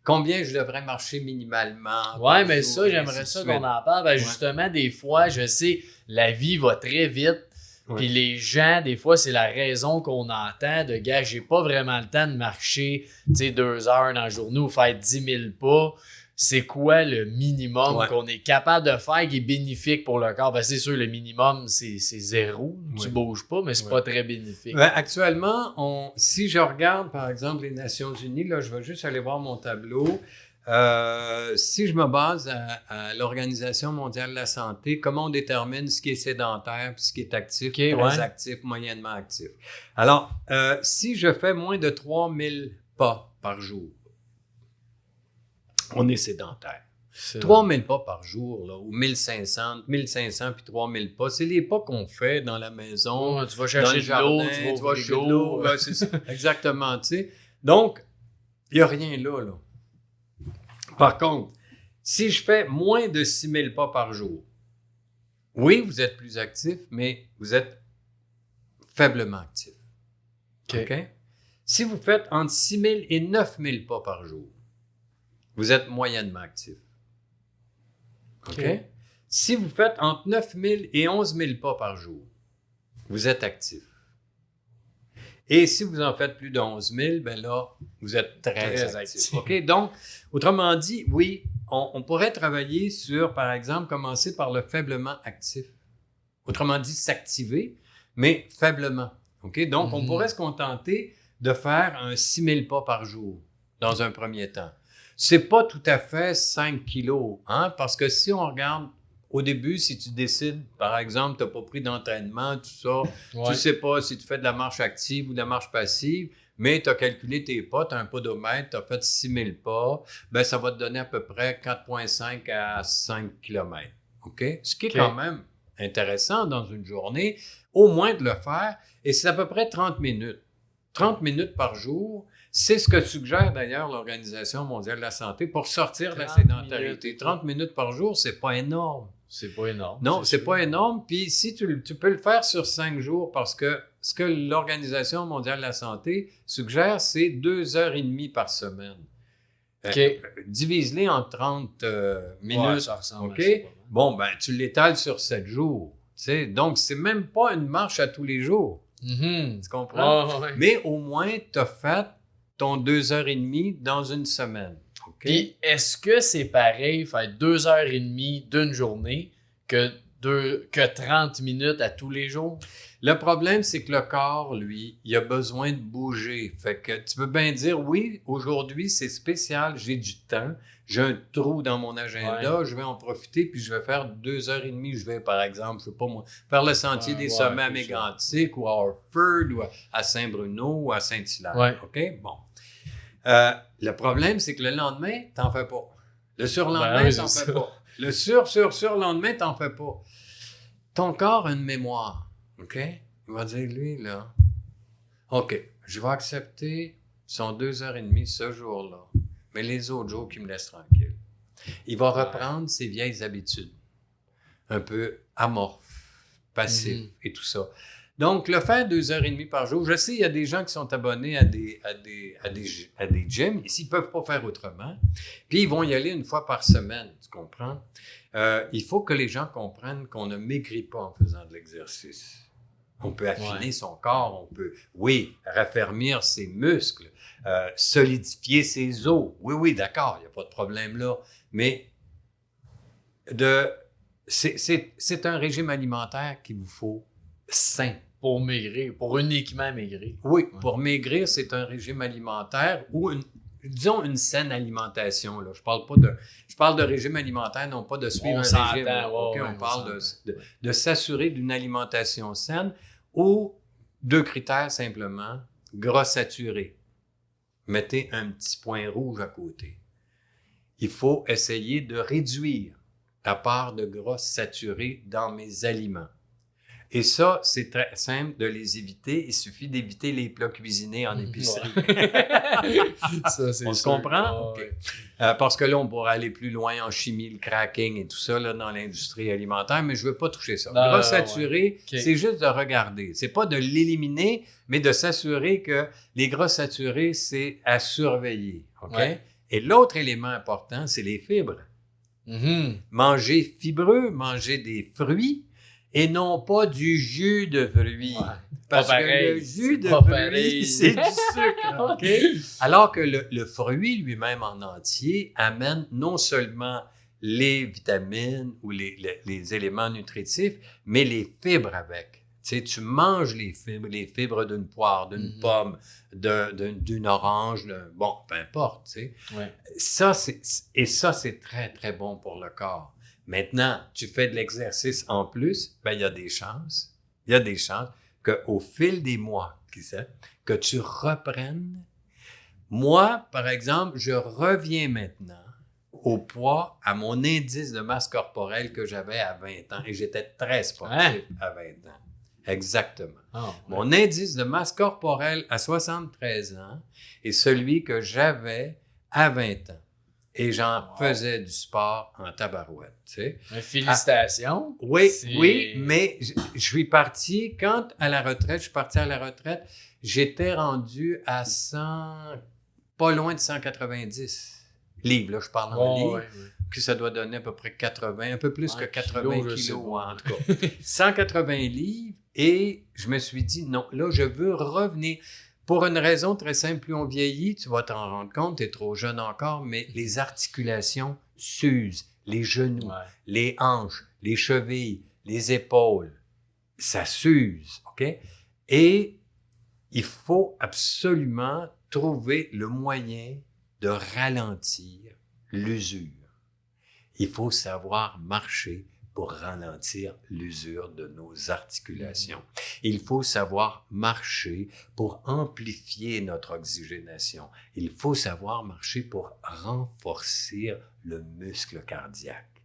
Speaker 2: Combien je devrais marcher minimalement?
Speaker 1: Oui, mais ça, j'aimerais ça qu'on en parle. Justement, des fois, je sais, la vie va très vite. Puis les gens, des fois, c'est la raison qu'on entend de « gars, j'ai pas vraiment le temps de marcher 2 heures dans la journée ou faire 10 000 pas. » C'est quoi le minimum qu'on est capable de faire qui est bénéfique pour le corps? C'est sûr, le minimum, c'est 0. Tu bouges pas, mais c'est pas très bénéfique.
Speaker 2: Actuellement, si je regarde, par exemple, les Nations Unies, là, je vais juste aller voir mon tableau. Si je me base à l'Organisation mondiale de la santé, comment on détermine ce qui est sédentaire et ce qui est actif, très actif, moyennement actif. Alors, si je fais moins de 3000 pas par jour, on est sédentaire. 3000 pas par jour, là, ou 1500 puis 3000 pas, c'est les pas qu'on fait dans la maison,
Speaker 1: tu vas chercher de l'eau,
Speaker 2: tu vas chercher de l'eau. C'est ça. Exactement, tu sais. Donc, il n'y a rien là. Par contre, si je fais moins de 6000 pas par jour, oui, vous êtes plus actif, mais vous êtes faiblement actif. OK? Si vous faites entre 6000 et 9000 pas par jour, vous êtes moyennement actif. OK? Si vous faites entre 9000 et 11000 pas par jour, vous êtes actif. Et si vous en faites plus de 11 000, ben là, vous êtes très actif. OK? Donc, autrement dit, oui, on pourrait travailler sur, par exemple, commencer par le faiblement actif. Autrement dit, s'activer, mais faiblement. OK? Donc, on pourrait se contenter de faire un 6000 pas par jour dans un premier temps. C'est pas tout à fait 5 kilos, parce que si on regarde au début, si tu décides, par exemple, tu n'as pas pris d'entraînement, tout ça, tu ne sais pas si tu fais de la marche active ou de la marche passive, mais tu as calculé tes pas, tu as un podomètre, tu as fait 6000 pas, ben ça va te donner à peu près 4,5 à 5 km. OK? Ce qui est quand même intéressant dans une journée, au moins de le faire, et c'est à peu près 30 minutes. 30 minutes par jour. C'est ce que suggère d'ailleurs l'Organisation mondiale de la santé pour sortir de la sédentarité. 30 minutes par jour, c'est pas énorme.
Speaker 1: C'est pas énorme.
Speaker 2: Non, c'est pas énorme. Puis si tu peux le faire sur 5 jours, parce que ce que l'Organisation mondiale de la santé suggère, c'est 2h30 par semaine. Divise-les en 30 minutes. Ouais, ça ressemble à ça. Bon, ben tu l'étales sur 7 jours. T'sais. Donc, c'est même pas une marche à tous les jours. Tu comprends? Mais au moins, tu as fait ton 2h30 dans une semaine.
Speaker 1: Puis, est-ce que c'est pareil, faire 2h30 d'une journée que 30 minutes à tous les jours?
Speaker 2: Le problème, c'est que le corps, lui, il a besoin de bouger. Fait que tu peux bien dire, oui, aujourd'hui, c'est spécial, j'ai du temps, j'ai un trou dans mon agenda, je vais en profiter, puis je vais faire 2h30. Je vais, par exemple, je sais pas moi, faire le sentier des sommets à Mégantic ou à Orford ou à Saint-Bruno ou à Saint-Hilaire. OK? Bon. Le problème, c'est que le lendemain, t'en fais pas. Le surlendemain, t'en fais pas. Le surlendemain, t'en fais pas. Ton corps a une mémoire. OK? Il va dire, lui, là, OK, je vais accepter son 2h30 ce jour-là. mais les autres jours qui me laissent tranquille. Il va reprendre ses vieilles habitudes, un peu amorphes, passifs et tout ça. Donc, le faire 2h30 par jour, je sais, il y a des gens qui sont abonnés à des gyms, et s'ils ne peuvent pas faire autrement, puis ils vont y aller une fois par semaine, tu comprends? Il faut que les gens comprennent qu'on ne maigrit pas en faisant de l'exercice. On peut affiner son corps, on peut, oui, raffermir ses muscles, solidifier ses os. Oui, d'accord, il n'y a pas de problème là. Mais c'est un régime alimentaire qu'il vous faut sain.
Speaker 1: Pour maigrir, pour uniquement maigrir.
Speaker 2: Oui, pour maigrir, c'est un régime alimentaire ou disons une saine alimentation. Là. Je parle de régime alimentaire, non pas de suivre un régime. On parle de s'assurer d'une alimentation saine ou 2 critères simplement, gras saturé. Mettez un petit point rouge à côté. Il faut essayer de réduire la part de gras saturé dans mes aliments. Et ça, c'est très simple de les éviter. Il suffit d'éviter les plats cuisinés en épicerie.
Speaker 1: Ça, c'est
Speaker 2: on se comprend? Okay. Parce que là, on pourrait aller plus loin en chimie, le cracking et tout ça là, dans l'industrie alimentaire, mais je ne veux pas toucher ça. Le gras saturé, c'est juste de regarder. C'est pas de l'éliminer, mais de s'assurer que les gras saturés, c'est à surveiller. Okay? Ouais. Et l'autre élément important, c'est les fibres. Manger fibreux, manger des fruits, et non pas du jus de fruits. Ouais, parce que le jus de fruits, c'est du sucre. Okay? Alors que le fruit lui-même en entier amène non seulement les vitamines ou les éléments nutritifs, mais les fibres avec. Tu sais, tu manges les fibres d'une poire, d'une pomme, d'une orange, bon, peu importe. Tu sais. Ouais. Ça, c'est très, très bon pour le corps. Maintenant, tu fais de l'exercice en plus, ben il y a des chances qu'au fil des mois, que tu reprennes. Moi, par exemple, je reviens maintenant au poids, à mon indice de masse corporelle que j'avais à 20 ans, et j'étais très sportif à 20 ans. Exactement. Mon indice de masse corporelle à 73 ans est celui que j'avais à 20 ans. Et j'en faisais du sport en tabarouette, tu sais.
Speaker 1: Félicitations.
Speaker 2: Oui, mais je suis parti, à la retraite, j'étais rendu à 100, pas loin de 190 livres, là, je parle en livres, que ça doit donner à peu près 80, un peu plus que 80 kilos, en tout cas. 180 livres, et je me suis dit, non, là, je veux revenir. Pour une raison très simple, plus on vieillit, tu vas t'en rendre compte, tu es trop jeune encore, mais les articulations s'usent, les genoux, les hanches, les chevilles, les épaules, ça s'use, OK? Et il faut absolument trouver le moyen de ralentir l'usure. Il faut savoir marcher pour ralentir l'usure de nos articulations. Il faut savoir marcher pour amplifier notre oxygénation. Il faut savoir marcher pour renforcer le muscle cardiaque.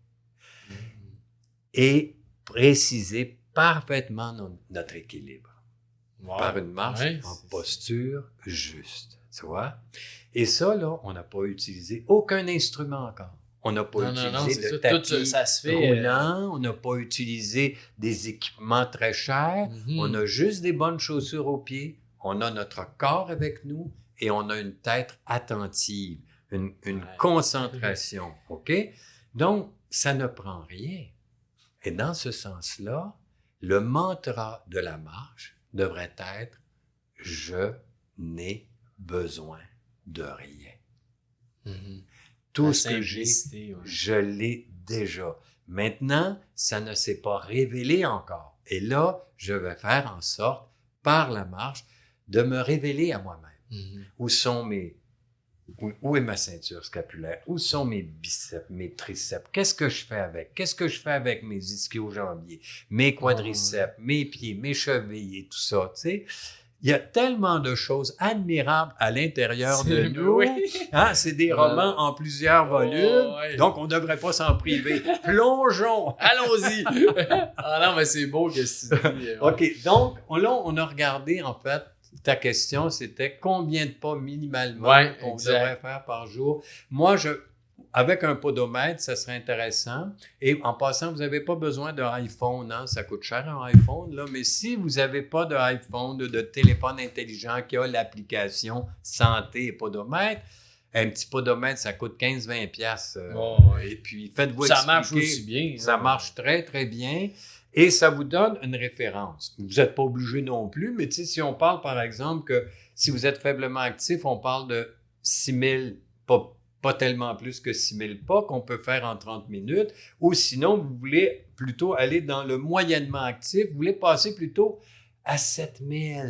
Speaker 2: Et préciser parfaitement notre équilibre. Par une marche en posture juste. Tu vois? Et ça, là, on n'a pas utilisé aucun instrument encore. On n'a pas utilisé de tapis
Speaker 1: ça se fait,
Speaker 2: roulant, on n'a pas utilisé des équipements très chers, on a juste des bonnes chaussures aux pieds, on a notre corps avec nous et on a une tête attentive, une concentration, OK? Donc, ça ne prend rien. Et dans ce sens-là, le mantra de la marche devrait être « Je n'ai besoin de rien ». Tout ce que j'ai, je l'ai déjà. Maintenant, ça ne s'est pas révélé encore. Et là, je vais faire en sorte, par la marche, de me révéler à moi-même. Où est ma ceinture scapulaire? Où sont mes biceps, mes triceps? Qu'est-ce que je fais avec? Qu'est-ce que je fais avec mes ischio-jambiers, mes quadriceps, mes pieds, mes chevilles et tout ça, tu sais? Il y a tellement de choses admirables à l'intérieur de nous. Hein? C'est des romans en plusieurs volumes, donc on ne devrait pas s'en priver. Plongeons!
Speaker 1: Allons-y! Ah non, mais c'est beau que tu dis.
Speaker 2: OK, donc là, on a regardé, en fait, ta question, c'était combien de pas minimalement
Speaker 1: Ouais,
Speaker 2: on
Speaker 1: exact.
Speaker 2: devrait faire par jour. Moi, avec un podomètre, ça serait intéressant. Et en passant, vous n'avez pas besoin d'un iPhone, hein? Ça coûte cher un iPhone, là. Mais si vous n'avez pas d'iPhone, de téléphone intelligent qui a l'application santé et podomètre, un petit podomètre, ça coûte 15-20 $. Et puis, faites-vous
Speaker 1: Ça
Speaker 2: expliquer.
Speaker 1: marche aussi bien.
Speaker 2: Ça marche très, très bien. Et ça vous donne une référence. Vous n'êtes pas obligé non plus, mais tu sais, si on parle, par exemple, que si vous êtes faiblement actif, on parle de 6 000, pas tellement plus que 6 000 pas qu'on peut faire en 30 minutes. Ou sinon, vous voulez plutôt aller dans le moyennement actif, vous voulez passer plutôt à 7 000.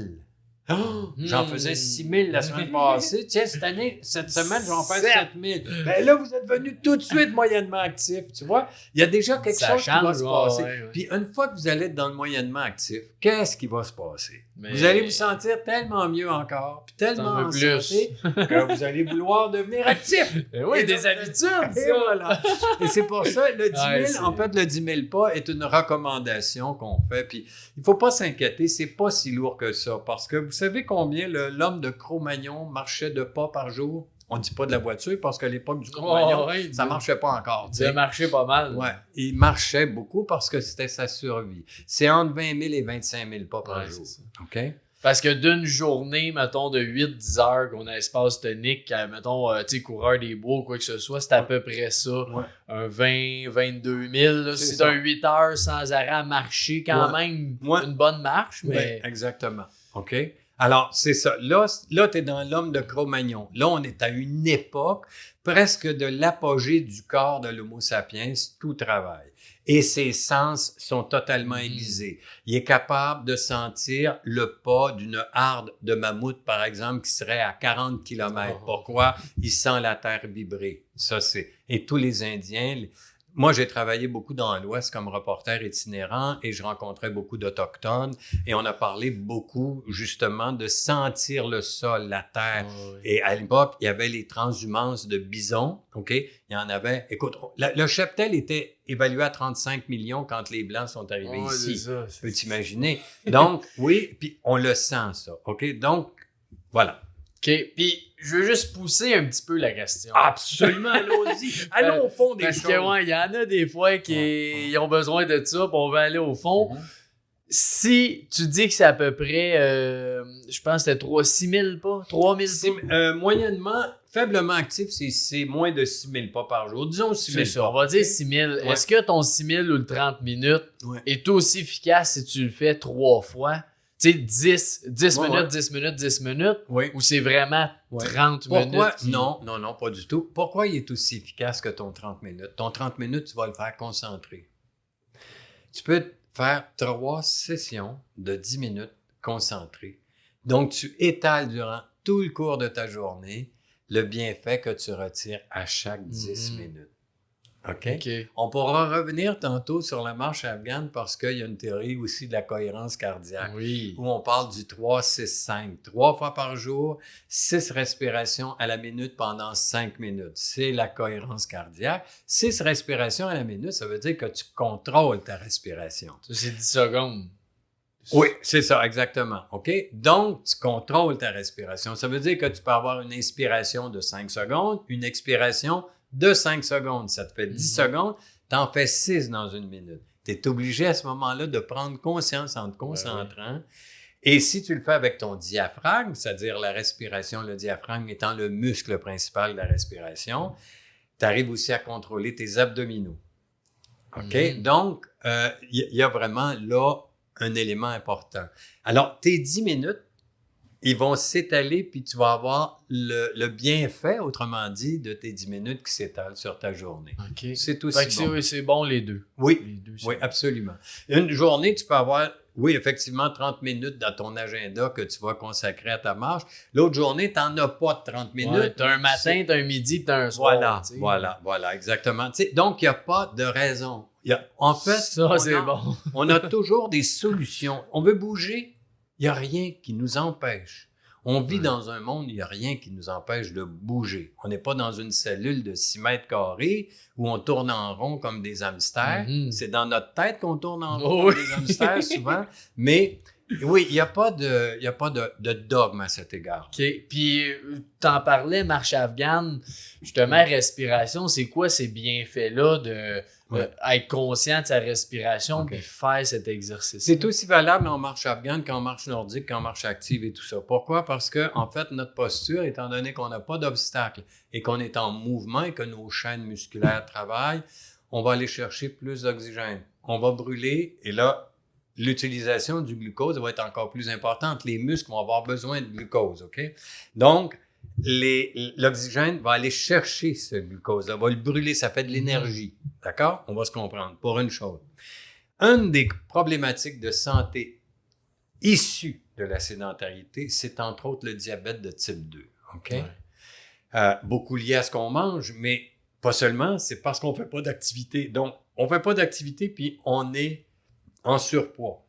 Speaker 2: Oh, j'en faisais 6 000 la semaine passée. Tiens, cette semaine, je vais en faire 7 000. Ben là, vous êtes venu tout de suite moyennement actif, tu vois. Il y a déjà quelque chose qui va se passer.
Speaker 1: Ouais.
Speaker 2: Puis une fois que vous allez être dans le moyennement actif, qu'est-ce qui va se passer?
Speaker 1: Mais...
Speaker 2: Vous allez vous sentir tellement mieux encore, puis tellement en santé que vous allez vouloir devenir actif.
Speaker 1: Oui, des habitudes,
Speaker 2: et voilà. Et c'est pour ça, le 10 000,
Speaker 1: Ouais,
Speaker 2: en fait, le 10 000 pas est une recommandation qu'on fait. Puis il ne faut pas s'inquiéter, c'est pas si lourd que ça. Parce que vous savez combien l'homme de Cro-Magnon marchait de pas par jour? On ne dit pas de la voiture parce qu'à l'époque du Cro-Magnon, ça ne marchait pas encore.
Speaker 1: Ça marchait pas mal.
Speaker 2: Ouais, il marchait beaucoup parce que c'était sa survie. C'est entre 20 000 et 25 000 pas par jour. OK?
Speaker 1: Parce que d'une journée, mettons, de 8-10 heures qu'on a espace tonique, mettons, tu sais, coureur des bois ou quoi que ce soit, c'est à peu près ça.
Speaker 2: Ouais.
Speaker 1: Un 20-22 000. Là, c'est un 8 heures sans arrêt à marcher, quand même une bonne marche. Mais...
Speaker 2: Oui, exactement. OK? Alors, c'est ça. Là tu es dans l'homme de Cro-Magnon. Là, on est à une époque presque de l'apogée du corps de l'Homo sapiens, tout travail. Et ses sens sont totalement aiguisés. Il est capable de sentir le pas d'une harde de mammouth, par exemple, qui serait à 40 km. Pourquoi? Il sent la terre vibrer. Ça, c'est... Et tous les Indiens... Moi, j'ai travaillé beaucoup dans l'Ouest comme reporter itinérant et je rencontrais beaucoup d'Autochtones et on a parlé beaucoup, justement, de sentir le sol, la terre. Oh, oui. Et à l'époque, il y avait les transhumances de bisons, OK? Il y en avait... Écoute, le cheptel était évalué à 35 millions quand les Blancs sont arrivés ici. Tu peux t'imaginer? Donc, oui, puis on le sent, ça, OK? Donc, voilà.
Speaker 1: OK, puis je veux juste pousser un petit peu la question.
Speaker 2: Absolument, allons-y. Allons au fond des choses.
Speaker 1: Parce que, ouais, il y en a des fois qui ont besoin de ça, puis on veut aller au fond. Si tu dis que c'est à peu près, je pense que c'était 6 000 pas, 3 000 pas?
Speaker 2: Moyennement, faiblement actif, c'est moins de 6 000 pas par jour. Disons 6 000
Speaker 1: pas. On va dire 6 000. Ouais. Est-ce que ton 6 000 ou le 30 minutes est aussi efficace si tu le fais 3 fois? Tu sais, 10 minutes, 10 minutes, 10 minutes?
Speaker 2: Oui.
Speaker 1: Ou c'est vraiment 30 minutes?
Speaker 2: Non, pas du tout. Pourquoi il est aussi efficace que ton 30 minutes? Ton 30 minutes, tu vas le faire concentrer. Tu peux faire 3 sessions de 10 minutes concentrées. Donc, tu étales durant tout le cours de ta journée le bienfait que tu retires à chaque 10 minutes. OK? On pourra revenir tantôt sur la marche afghane parce qu'il y a une théorie aussi de la cohérence cardiaque où on parle du 3-6-5. 3 fois par jour, 6 respirations à la minute pendant 5 minutes. C'est la cohérence cardiaque. 6 respirations à la minute, ça veut dire que tu contrôles ta respiration.
Speaker 1: Ça, c'est 10 secondes.
Speaker 2: Oui, c'est ça, exactement. OK? Donc, tu contrôles ta respiration. Ça veut dire que tu peux avoir une inspiration de 5 secondes, une expiration de 5 secondes. Ça te fait 10 secondes, tu en fais 6 dans une minute. Tu es obligé à ce moment-là de prendre conscience en te concentrant. Et si tu le fais avec ton diaphragme, c'est-à-dire la respiration, le diaphragme étant le muscle principal de la respiration, tu arrives aussi à contrôler tes abdominaux. OK? Donc, il y a vraiment là un élément important. Alors, tes 10 minutes, ils vont s'étaler, puis tu vas avoir le bienfait, autrement dit, de tes 10 minutes qui s'étalent sur ta journée.
Speaker 1: Okay.
Speaker 2: C'est aussi bon.
Speaker 1: C'est bon les deux.
Speaker 2: Oui,
Speaker 1: les deux,
Speaker 2: oui, absolument. Une journée, tu peux avoir, oui, effectivement, 30 minutes dans ton agenda que tu vas consacrer à ta marche. L'autre journée, tu n'en as pas de 30 minutes.
Speaker 1: Ouais, tu as un matin, tu as un midi, tu as un soir.
Speaker 2: Voilà, exactement. Donc, il n'y a pas de raison. En fait,
Speaker 1: ça, c'est bon.
Speaker 2: On a toujours des solutions. On veut bouger, il n'y a rien qui nous empêche. On vit dans un monde, il n'y a rien qui nous empêche de bouger. On n'est pas dans une cellule de 6 mètres carrés où on tourne en rond comme des hamsters. C'est dans notre tête qu'on tourne en rond comme des hamsters souvent. Mais Oui, il n'y a pas de dogme à cet égard.
Speaker 1: OK. Puis, t'en parlais, marche afghane. Justement, respiration, c'est quoi ces bienfaits-là de être conscient de sa respiration puis faire cet exercice?
Speaker 2: C'est aussi valable en marche afghane qu'en marche nordique, qu'en marche active et tout ça. Pourquoi? Parce que, en fait, notre posture, étant donné qu'on n'a pas d'obstacle et qu'on est en mouvement et que nos chaînes musculaires travaillent, on va aller chercher plus d'oxygène. On va brûler et là, l'utilisation du glucose va être encore plus importante. Les muscles vont avoir besoin de glucose, OK? Donc, l'oxygène va aller chercher ce glucose-là, va le brûler, ça fait de l'énergie, d'accord? On va se comprendre pour une chose. Une des problématiques de santé issues de la sédentarité, c'est entre autres le diabète de type 2, OK? Ouais. Beaucoup lié à ce qu'on mange, mais pas seulement, c'est parce qu'on ne fait pas d'activité. Donc, on ne fait pas d'activité, puis on est en surpoids.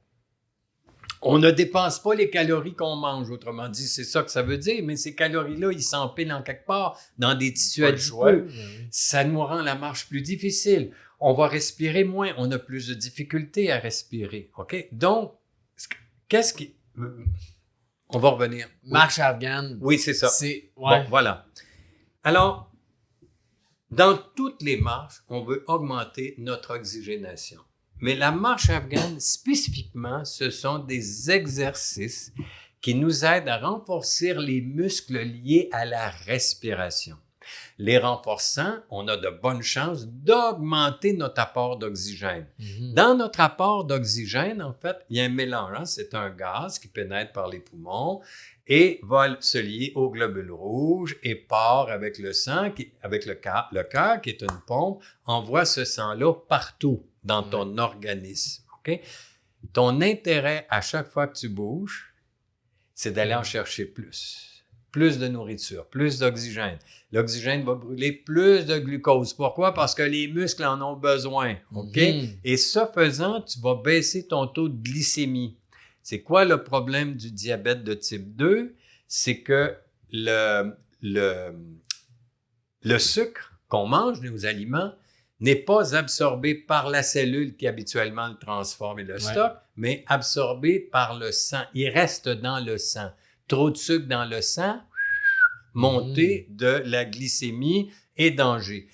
Speaker 2: On ne dépense pas les calories qu'on mange, autrement dit, c'est ça que ça veut dire, mais ces calories-là, ils s'empilent en quelque part dans des tissus adipeux. Ça nous rend la marche plus difficile. On va respirer moins, on a plus de difficultés à respirer, OK? Donc, qu'est-ce qui... On va revenir.
Speaker 1: Marche afghane.
Speaker 2: Oui, c'est ça.
Speaker 1: Ouais.
Speaker 2: Bon, voilà. Alors, dans toutes les marches, on veut augmenter notre oxygénation. Mais la marche afghane, spécifiquement, ce sont des exercices qui nous aident à renforcer les muscles liés à la respiration. Les renforçant, on a de bonnes chances d'augmenter notre apport d'oxygène. Dans notre apport d'oxygène, en fait, il y a un mélange. Hein? C'est un gaz qui pénètre par les poumons et va se lier aux globules rouges et part avec le sang, avec le cœur, qui est une pompe, envoie ce sang-là partout dans ton organisme. Okay? Ton intérêt à chaque fois que tu bouges, c'est d'aller en chercher plus. Plus de nourriture, plus d'oxygène. L'oxygène va brûler plus de glucose. Pourquoi? Parce que les muscles en ont besoin. OK? Et ce faisant, tu vas baisser ton taux de glycémie. C'est quoi le problème du diabète de type 2? C'est que le sucre qu'on mange, nos aliments, n'est pas absorbé par la cellule qui habituellement le transforme et le stocke, mais absorbé par le sang. Il reste dans le sang. Trop de sucre dans le sang, montée de la glycémie et danger.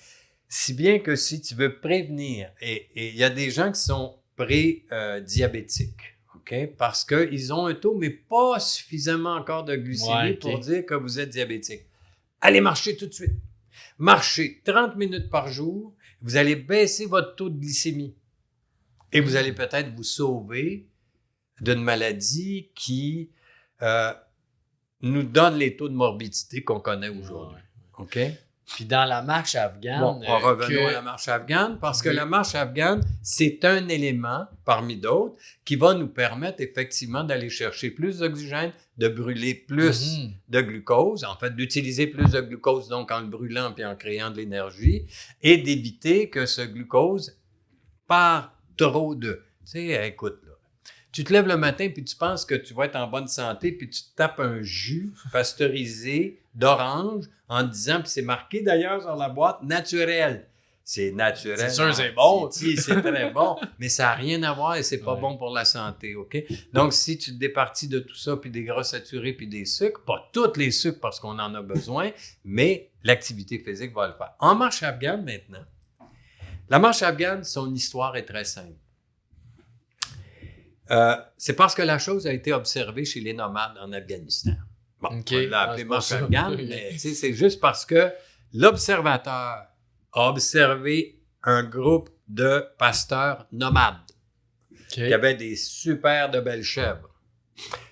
Speaker 2: Si bien que si tu veux prévenir, et il y a des gens qui sont pré-diabétiques, OK? Parce qu'ils ont un taux, mais pas suffisamment encore de glycémie pour dire que vous êtes diabétique. Allez marcher tout de suite. Marchez 30 minutes par jour, vous allez baisser votre taux de glycémie. Et vous allez peut-être vous sauver d'une maladie qui nous donne les taux de morbidité qu'on connaît aujourd'hui. OK?
Speaker 1: Puis dans la marche afghane...
Speaker 2: Bon, revenons à la marche afghane, parce que la marche afghane, c'est un élément, parmi d'autres, qui va nous permettre effectivement d'aller chercher plus d'oxygène, de brûler plus de glucose, en fait, d'utiliser plus de glucose, donc en le brûlant puis en créant de l'énergie, et d'éviter que ce glucose part trop de... Tu sais, écoute, là, tu te lèves le matin puis tu penses que tu vas être en bonne santé puis tu te tapes un jus pasteurisé d'orange en te disant, puis c'est marqué d'ailleurs sur la boîte, naturel. C'est naturel.
Speaker 1: C'est sûr, c'est bon.
Speaker 2: C'est très bon, mais ça n'a rien à voir et c'est pas bon pour la santé, OK? Donc, si tu te départis de tout ça, puis des gras saturés, puis des sucres, pas tous les sucres parce qu'on en a besoin, mais l'activité physique va le faire. En marche afghane, maintenant, la marche afghane, son histoire est très simple. C'est parce que la chose a été observée chez les nomades en Afghanistan. Bon, on l'a appelé marche afghane, mais c'est juste parce que l'observateur a observé un groupe de pasteurs nomades qui avaient des super de belles chèvres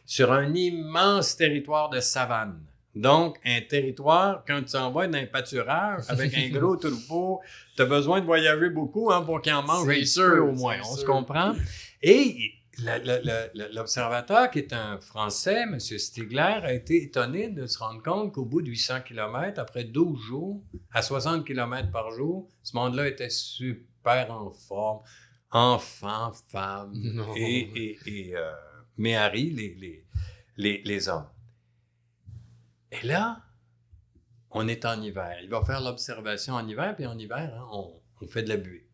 Speaker 2: sur un immense territoire de savane. Donc, un territoire, quand tu envoies dans un pâturage avec un gros troupeau, tu as besoin de voyager beaucoup pour qu'il en mange un peu au moins. On se comprend? Et l'observateur, qui est un Français, M. Stigler, a été étonné de se rendre compte qu'au bout de 800 km, après 12 jours, à 60 km par jour, ce monde-là était super en forme. Enfants, femmes et Méhari, les hommes. Et là, on est en hiver. Il va faire l'observation en hiver, puis en hiver, on fait de la buée.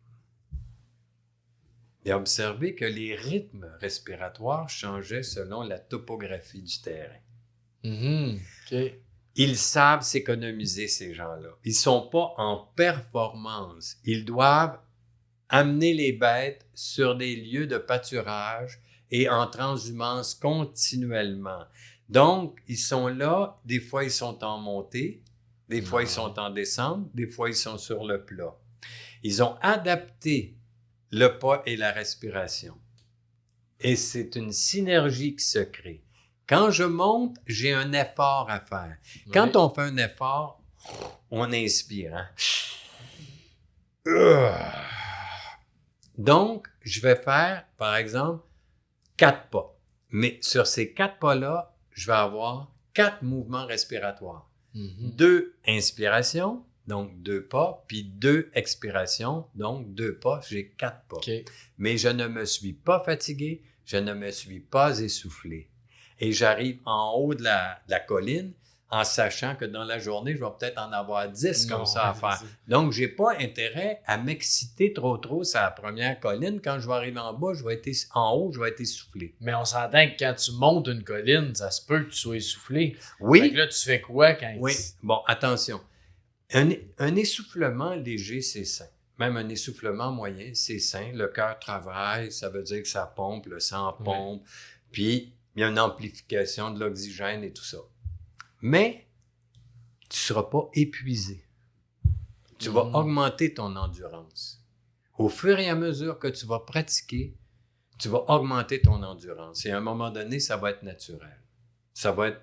Speaker 2: Il a observé que les rythmes respiratoires changeaient selon la topographie du terrain.
Speaker 1: OK.
Speaker 2: Ils savent s'économiser, ces gens-là. Ils ne sont pas en performance. Ils doivent amener les bêtes sur des lieux de pâturage et en transhumance continuellement. Donc, ils sont là, des fois ils sont en montée, des fois ils sont en descente, des fois ils sont sur le plat. Ils ont adapté le pas et la respiration. Et c'est une synergie qui se crée. Quand je monte, j'ai un effort à faire. Quand on fait un effort, on inspire. Donc, je vais faire, par exemple, 4 pas. Mais sur ces 4 pas-là, je vais avoir 4 mouvements respiratoires. 2 inspirations, donc 2 pas, puis 2 expirations, donc 2 pas, j'ai 4 pas.
Speaker 1: Okay.
Speaker 2: Mais je ne me suis pas fatigué, je ne me suis pas essoufflé. Et j'arrive en haut de la colline en sachant que dans la journée, je vais peut-être en avoir 10 comme ça à faire. Donc, je n'ai pas intérêt à m'exciter trop sur la première colline. Quand je vais arriver en bas, en haut, je vais être essoufflé.
Speaker 1: Mais on s'entend que quand tu montes une colline, ça se peut que tu sois essoufflé.
Speaker 2: Oui.
Speaker 1: Fait que là, tu fais quoi quand...
Speaker 2: Oui. Bon, attention. Un essoufflement léger, c'est sain. Même un essoufflement moyen, c'est sain. Le cœur travaille, ça veut dire que ça pompe, le sang pompe. Puis, il y a une amplification de l'oxygène et tout ça. Mais tu ne seras pas épuisé. Tu vas augmenter ton endurance. Au fur et à mesure que tu vas pratiquer, tu vas augmenter ton endurance. Et à un moment donné, ça va être naturel. Ça va être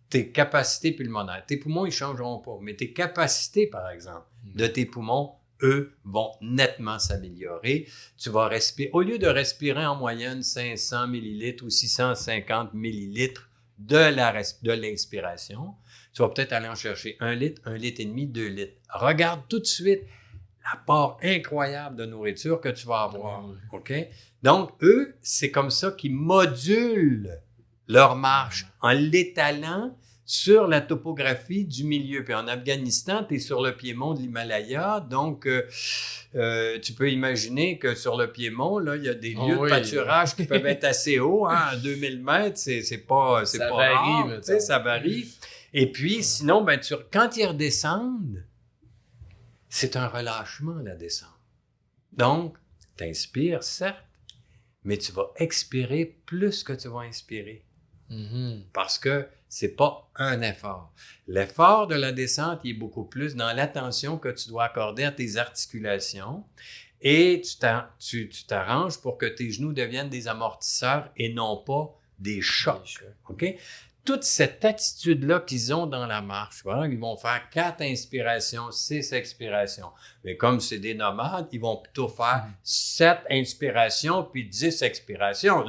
Speaker 2: tes capacités pulmonaires. Tes poumons, ils ne changeront pas. Mais tes capacités, par exemple, de tes poumons, eux, vont nettement s'améliorer. Tu vas respirer. Au lieu de respirer en moyenne 500 millilitres ou 650 millilitres de l'inspiration, tu vas peut-être aller en chercher 1 litre, 1 litre et demi, 2 litres. Regarde tout de suite l'apport incroyable de nourriture que tu vas avoir. OK? Donc, eux, c'est comme ça qu'ils modulent leur marche en l'étalant sur la topographie du milieu. Puis en Afghanistan, tu es sur le piémont de l'Himalaya, donc tu peux imaginer que sur le piémont, là, il y a des lieux de pâturage qui peuvent être assez hauts, à 2000 mètres, c'est pas rare, ça varie. Et puis, sinon, quand ils redescendent, c'est un relâchement, la descente. Donc, tu inspires, certes, mais tu vas expirer plus que tu vas inspirer. Parce que c'est pas un effort. L'effort de la descente, il est beaucoup plus dans l'attention que tu dois accorder à tes articulations et tu t'arranges pour que tes genoux deviennent des amortisseurs et non pas des chocs. OK? Toute cette attitude-là qu'ils ont dans la marche, voilà, ils vont faire 4 inspirations, 6 expirations. Mais comme c'est des nomades, ils vont plutôt faire 7 inspirations puis 10 expirations.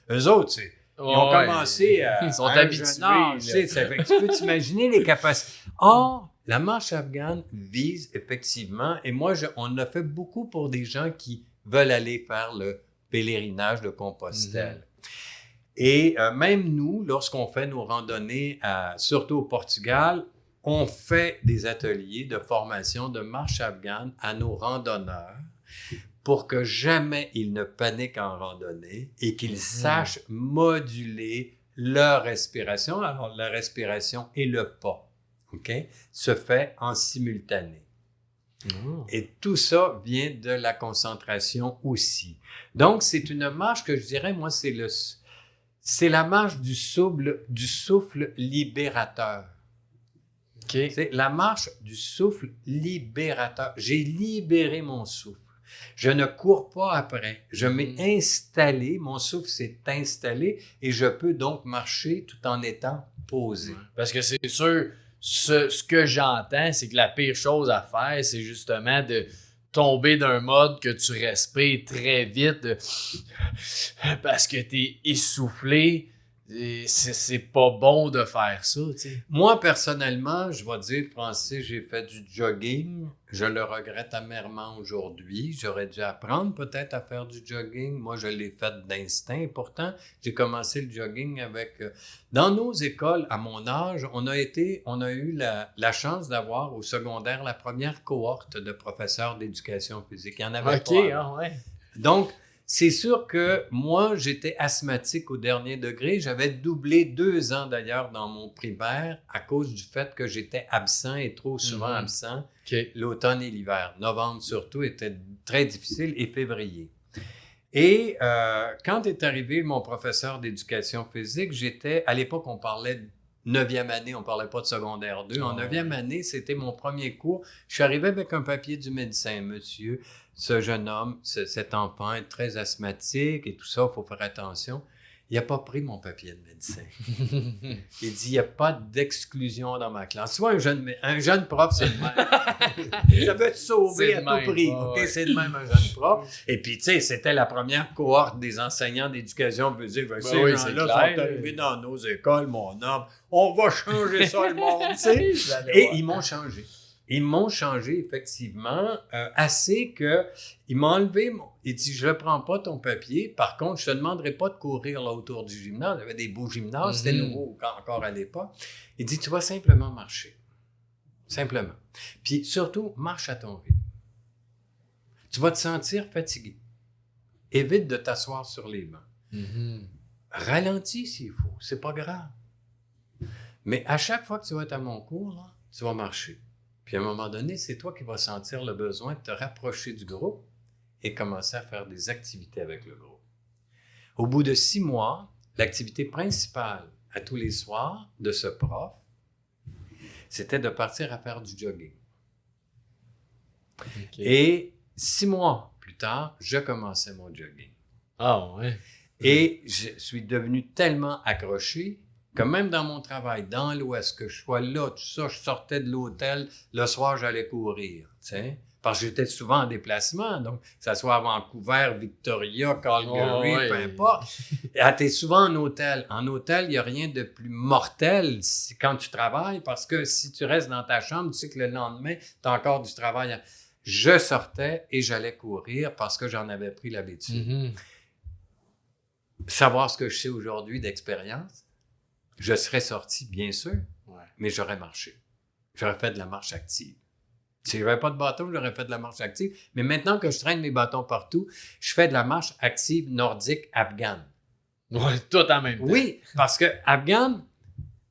Speaker 2: Eux autres, ils ont commencé à...
Speaker 1: Ils sont habitués.
Speaker 2: Tu peux t'imaginer les capacités. Or, la marche afghane vise effectivement, et moi, on l'a fait beaucoup pour des gens qui veulent aller faire le pèlerinage de Compostelle. Et même nous, lorsqu'on fait nos randonnées, surtout au Portugal, on fait des ateliers de formation de marche afghane à nos randonneurs pour que jamais ils ne paniquent en randonnée et qu'ils sachent moduler leur respiration. Alors, la respiration et le pas, OK, se fait en simultané. Et tout ça vient de la concentration aussi. Donc, c'est une marche que je dirais, moi, c'est la marche du souffle libérateur.
Speaker 1: Okay.
Speaker 2: C'est la marche du souffle libérateur. J'ai libéré mon souffle. Je ne cours pas après. Je m'ai installé, mon souffle s'est installé et je peux donc marcher tout en étant posé.
Speaker 1: Parce que c'est sûr, ce que j'entends, c'est que la pire chose à faire, c'est justement de tomber d'un mode que tu respires très vite parce que t'es essoufflé. C'est pas bon de faire ça, tu sais.
Speaker 2: Moi, personnellement, je vais dire, Francis, j'ai fait du jogging. Je le regrette amèrement aujourd'hui. J'aurais dû apprendre peut-être à faire du jogging. Moi, je l'ai fait d'instinct. Pourtant, j'ai commencé le jogging avec... Dans nos écoles, à mon âge, on a eu la chance d'avoir au secondaire la première cohorte de professeurs d'éducation physique. Il y en avait pas.
Speaker 1: Ah ouais.
Speaker 2: Donc, c'est sûr que moi, j'étais asthmatique au dernier degré. J'avais doublé 2 ans d'ailleurs dans mon primaire à cause du fait que j'étais absent et trop souvent absent. L'automne et l'hiver. Novembre surtout était très difficile et février. Et quand est arrivé mon professeur d'éducation physique, à l'époque, on parlait de 9e année, on ne parlait pas de secondaire 2. En 9e année, c'était mon premier cours. Je suis arrivé avec un papier du médecin. Monsieur, ce jeune homme, cet enfant est très asthmatique et tout ça, il faut faire attention. Il n'a pas pris mon papier de médecin. Il dit, il n'y a pas d'exclusion dans ma classe. Soit un jeune prof, c'est le même. Je veux te sauver à tout prix. Okay? C'est le même un jeune prof. Et puis, tu sais, c'était la première cohorte des enseignants d'éducation physique. Ces gens-là sont arrivés dans nos écoles, mon homme. On va changer ça, le monde, tu sais. Et ils m'ont changé. Ils m'ont changé, effectivement, assez que il m'a enlevé, il dit, je ne prends pas ton papier, par contre, je ne te demanderai pas de courir là autour du gymnase. Il y avait des beaux gymnases, c'était nouveau encore à l'époque. Il dit, tu vas simplement marcher. Simplement. Puis surtout, marche à ton rythme. Tu vas te sentir fatigué. Évite de t'asseoir sur les bancs. Ralentis s'il faut, c'est pas grave. Mais à chaque fois que tu vas être à mon cours, là, tu vas marcher. Puis à un moment donné, c'est toi qui vas sentir le besoin de te rapprocher du groupe et commencer à faire des activités avec le groupe. Au bout de 6 mois, l'activité principale à tous les soirs de ce prof, c'était de partir à faire du jogging. Et 6 mois plus tard, je commençais mon jogging.
Speaker 1: Ah ouais.
Speaker 2: Et je suis devenu tellement accroché que même dans mon travail, dans l'Ouest, que je sois là, tout ça, je sortais de l'hôtel, le soir, j'allais courir, tu sais, parce que j'étais souvent en déplacement, donc, que ça soit à Vancouver, Victoria, Calgary, peu importe. T'es souvent en hôtel. En hôtel, il n'y a rien de plus mortel quand tu travailles, parce que si tu restes dans ta chambre, tu sais que le lendemain, tu as encore du travail. Je sortais et j'allais courir parce que j'en avais pris l'habitude. Savoir ce que je sais aujourd'hui d'expérience, je serais sorti, bien sûr, mais j'aurais marché. J'aurais fait de la marche active. Si j'avais pas de bâton, j'aurais fait de la marche active. Mais maintenant que je traîne mes bâtons partout, je fais de la marche active nordique afghane.
Speaker 1: Oui, tout en même temps.
Speaker 2: Oui, parce que afghane,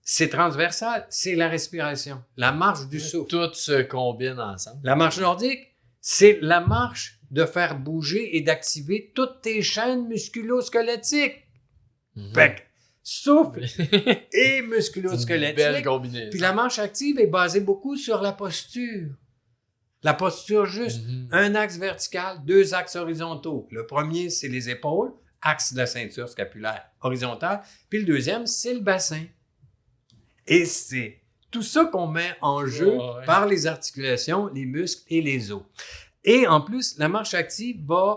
Speaker 2: c'est transversal, c'est la respiration, la marche du souffle.
Speaker 1: Tout se combine ensemble.
Speaker 2: La marche nordique, c'est la marche de faire bouger et d'activer toutes tes chaînes musculo-squelettiques. Fait que souffle et musculo-squelettique.
Speaker 1: Belle combinaison.
Speaker 2: Puis la marche active est basée beaucoup sur la posture. La posture juste. Un axe vertical, 2 axes horizontaux. Le premier, c'est les épaules, axe de la ceinture scapulaire horizontale. Puis le deuxième, c'est le bassin. Et c'est tout ça qu'on met en jeu par les articulations, les muscles et les os. Et en plus, la marche active va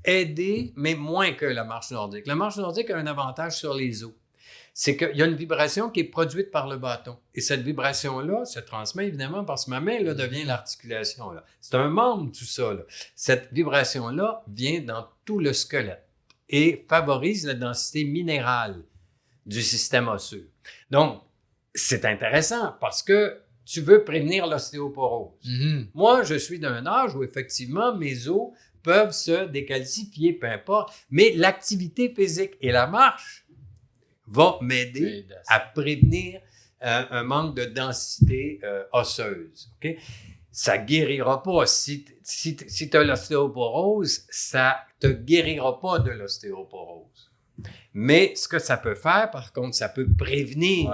Speaker 2: aider, mais moins que la marche nordique. La marche nordique a un avantage sur les os. C'est qu'il y a une vibration qui est produite par le bâton. Et cette vibration-là se transmet évidemment parce que ma main là, devient l'articulation. Là. C'est un membre, tout ça. Là. Cette vibration-là vient dans tout le squelette et favorise la densité minérale du système osseux. Donc, c'est intéressant parce que tu veux prévenir l'ostéoporose. Moi, je suis d'un âge où effectivement mes os peuvent se décalcifier, peu importe, mais l'activité physique et la marche vont m'aider à prévenir un manque de densité osseuse. Okay? Ça ne guérira pas. Si tu as l'ostéoporose, ça ne te guérira pas de l'ostéoporose. Mais ce que ça peut faire, par contre, ça peut prévenir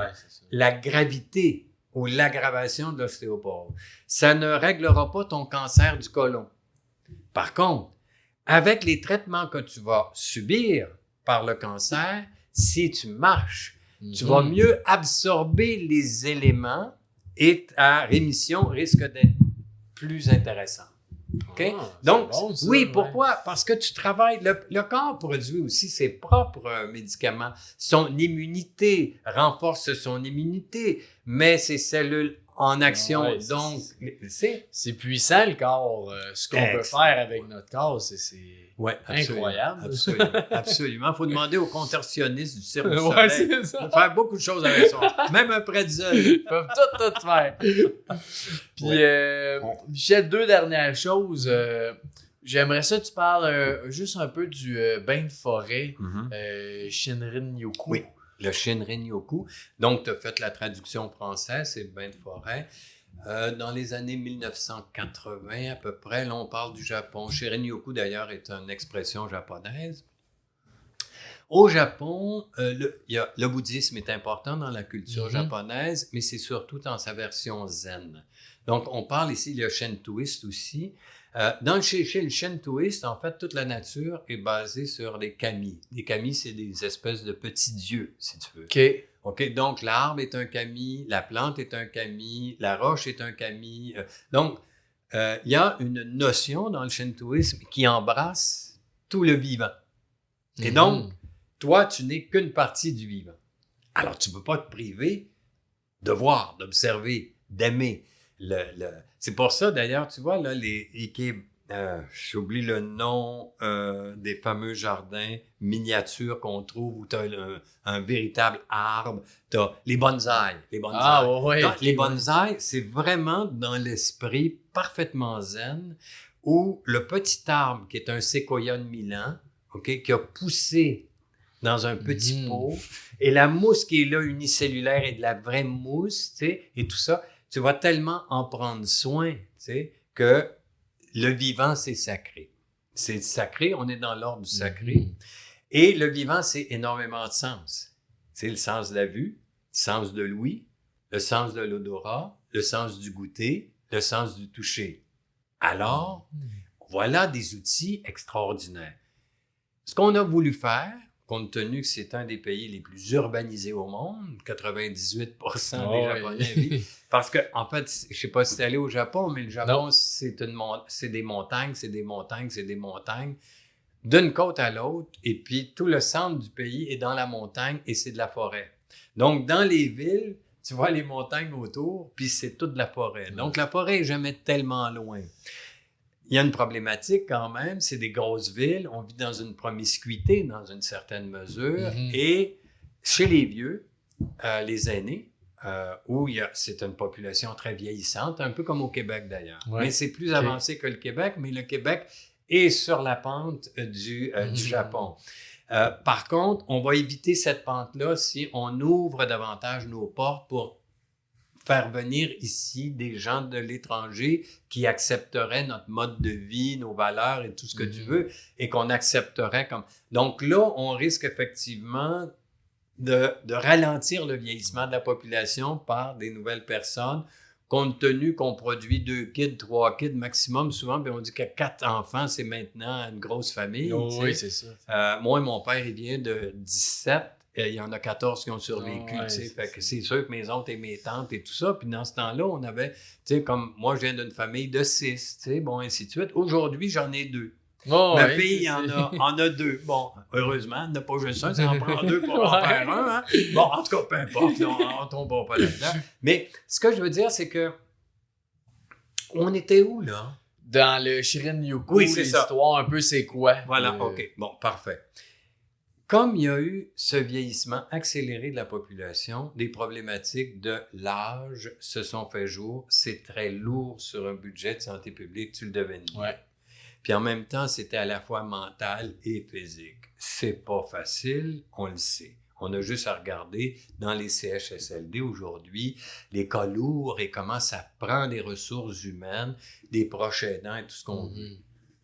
Speaker 2: la gravité ou l'aggravation de l'ostéoporose. Ça ne réglera pas ton cancer du côlon. Par contre, avec les traitements que tu vas subir par le cancer, si tu marches, tu vas mieux absorber les éléments et ta rémission risque d'être plus intéressante. Okay? Donc, bon, ça, oui, pourquoi? Parce que tu travailles, le corps produit aussi ses propres médicaments. Son immunité renforce son immunité, met ses cellules en action. Donc,
Speaker 1: c'est puissant le corps. Ce qu'on peut faire avec notre corps, c'est incroyable.
Speaker 2: Absolument. Absolument. Il faut demander aux contorsionnistes du Cirque du Soleil. C'est ça. Faut faire beaucoup de choses avec ça. Même un prédisol.
Speaker 1: Ils peuvent tout faire. Puis, Michel, 2 dernières choses. j'aimerais ça que tu parles juste un peu du bain de forêt Shinrin-yoku.
Speaker 2: Oui, le Shinrin-yoku. Donc, tu as fait la traduction française, c'est le bain de forêt. Dans les années 1980 à peu près, là, on parle du Japon. Shinrin-yoku, d'ailleurs, est une expression japonaise. Au Japon, le bouddhisme est important dans la culture japonaise, mais c'est surtout dans sa version zen. Donc, on parle ici, il y a shintoïste aussi. Chez le shintoïste, en fait, toute la nature est basée sur les kami. Les kami, c'est des espèces de petits dieux, si tu veux. OK, donc l'arbre est un kami, la plante est un kami, la roche est un kami. Donc, il y a une notion dans le shintoïsme qui embrasse tout le vivant. Et donc, toi, tu n'es qu'une partie du vivant. Alors, tu ne peux pas te priver de voir, d'observer, d'aimer. C'est pour ça, d'ailleurs, tu vois, là, j'oublie le nom des fameux jardins miniatures qu'on trouve où tu as un véritable arbre. Tu as les bonsaïs. Les bonsaïs, c'est vraiment dans l'esprit parfaitement zen où le petit arbre qui est un séquoia de Milan, OK, qui a poussé dans un petit pot, et la mousse qui est là, unicellulaire, et de la vraie mousse, tu sais, et tout ça, tu vas tellement en prendre soin, tu sais, que le vivant, c'est sacré. C'est sacré, on est dans l'ordre du sacré. Et le vivant, c'est énormément de sens. C'est le sens de la vue, le sens de l'ouïe, le sens de l'odorat, le sens du goûter, le sens du toucher. Alors, voilà des outils extraordinaires. Ce qu'on a voulu faire, compte tenu que c'est un des pays les plus urbanisés au monde, 98% des Japonais vivent. Parce que, en fait, je ne sais pas si tu es allé au Japon, mais le Japon, c'est des montagnes, c'est des montagnes, c'est des montagnes, d'une côte à l'autre, et puis tout le centre du pays est dans la montagne et c'est de la forêt. Donc, dans les villes, tu vois les montagnes autour, puis c'est toute de la forêt. Donc, la forêt n'est jamais tellement loin. Il y a une problématique quand même, c'est des grosses villes, on vit dans une promiscuité dans une certaine mesure, et chez les vieux, les aînés, où c'est une population très vieillissante, un peu comme au Québec d'ailleurs. Mais c'est plus avancé que le Québec, mais le Québec est sur la pente du Japon. Par contre, on va éviter cette pente-là si on ouvre davantage nos portes pour faire venir ici des gens de l'étranger qui accepteraient notre mode de vie, nos valeurs et tout ce que tu veux, et qu'on accepterait comme... Donc là, on risque effectivement de ralentir le vieillissement de la population par des nouvelles personnes, compte tenu qu'on produit 2 kids, 3 kids maximum, souvent, puis on dit que 4 enfants, c'est maintenant une grosse famille.
Speaker 1: Oui, c'est ça.
Speaker 2: Moi et mon père, il vient de 17. Il y en a 14 qui ont survécu, tu sais. Fait que c'est sûr que mes oncles et mes tantes et tout ça. Puis dans ce temps-là, on avait, tu sais, comme moi, je viens d'une famille de 6, tu sais, bon, ainsi de suite. Aujourd'hui, j'en ai 2. Ma fille en a 2. Bon, heureusement, elle n'a pas juste un, ça en prend 2 pour en faire un. Hein? Bon, en tout cas, peu importe, là, on ne tombera pas là-dedans. Mais ce que je veux dire, c'est que on était où, là?
Speaker 1: Dans le Shinrin-yoku, l'histoire un peu, c'est quoi?
Speaker 2: Voilà, OK. Bon, parfait. Comme il y a eu ce vieillissement accéléré de la population, des problématiques de l'âge se sont fait jour. C'est très lourd sur un budget de santé publique, tu le devais nier.
Speaker 1: Ouais.
Speaker 2: Puis en même temps, c'était à la fois mental et physique. C'est pas facile, on le sait. On a juste à regarder dans les CHSLD aujourd'hui, les cas lourds et comment ça prend des ressources humaines, des proches aidants et tout ce qu'on veut.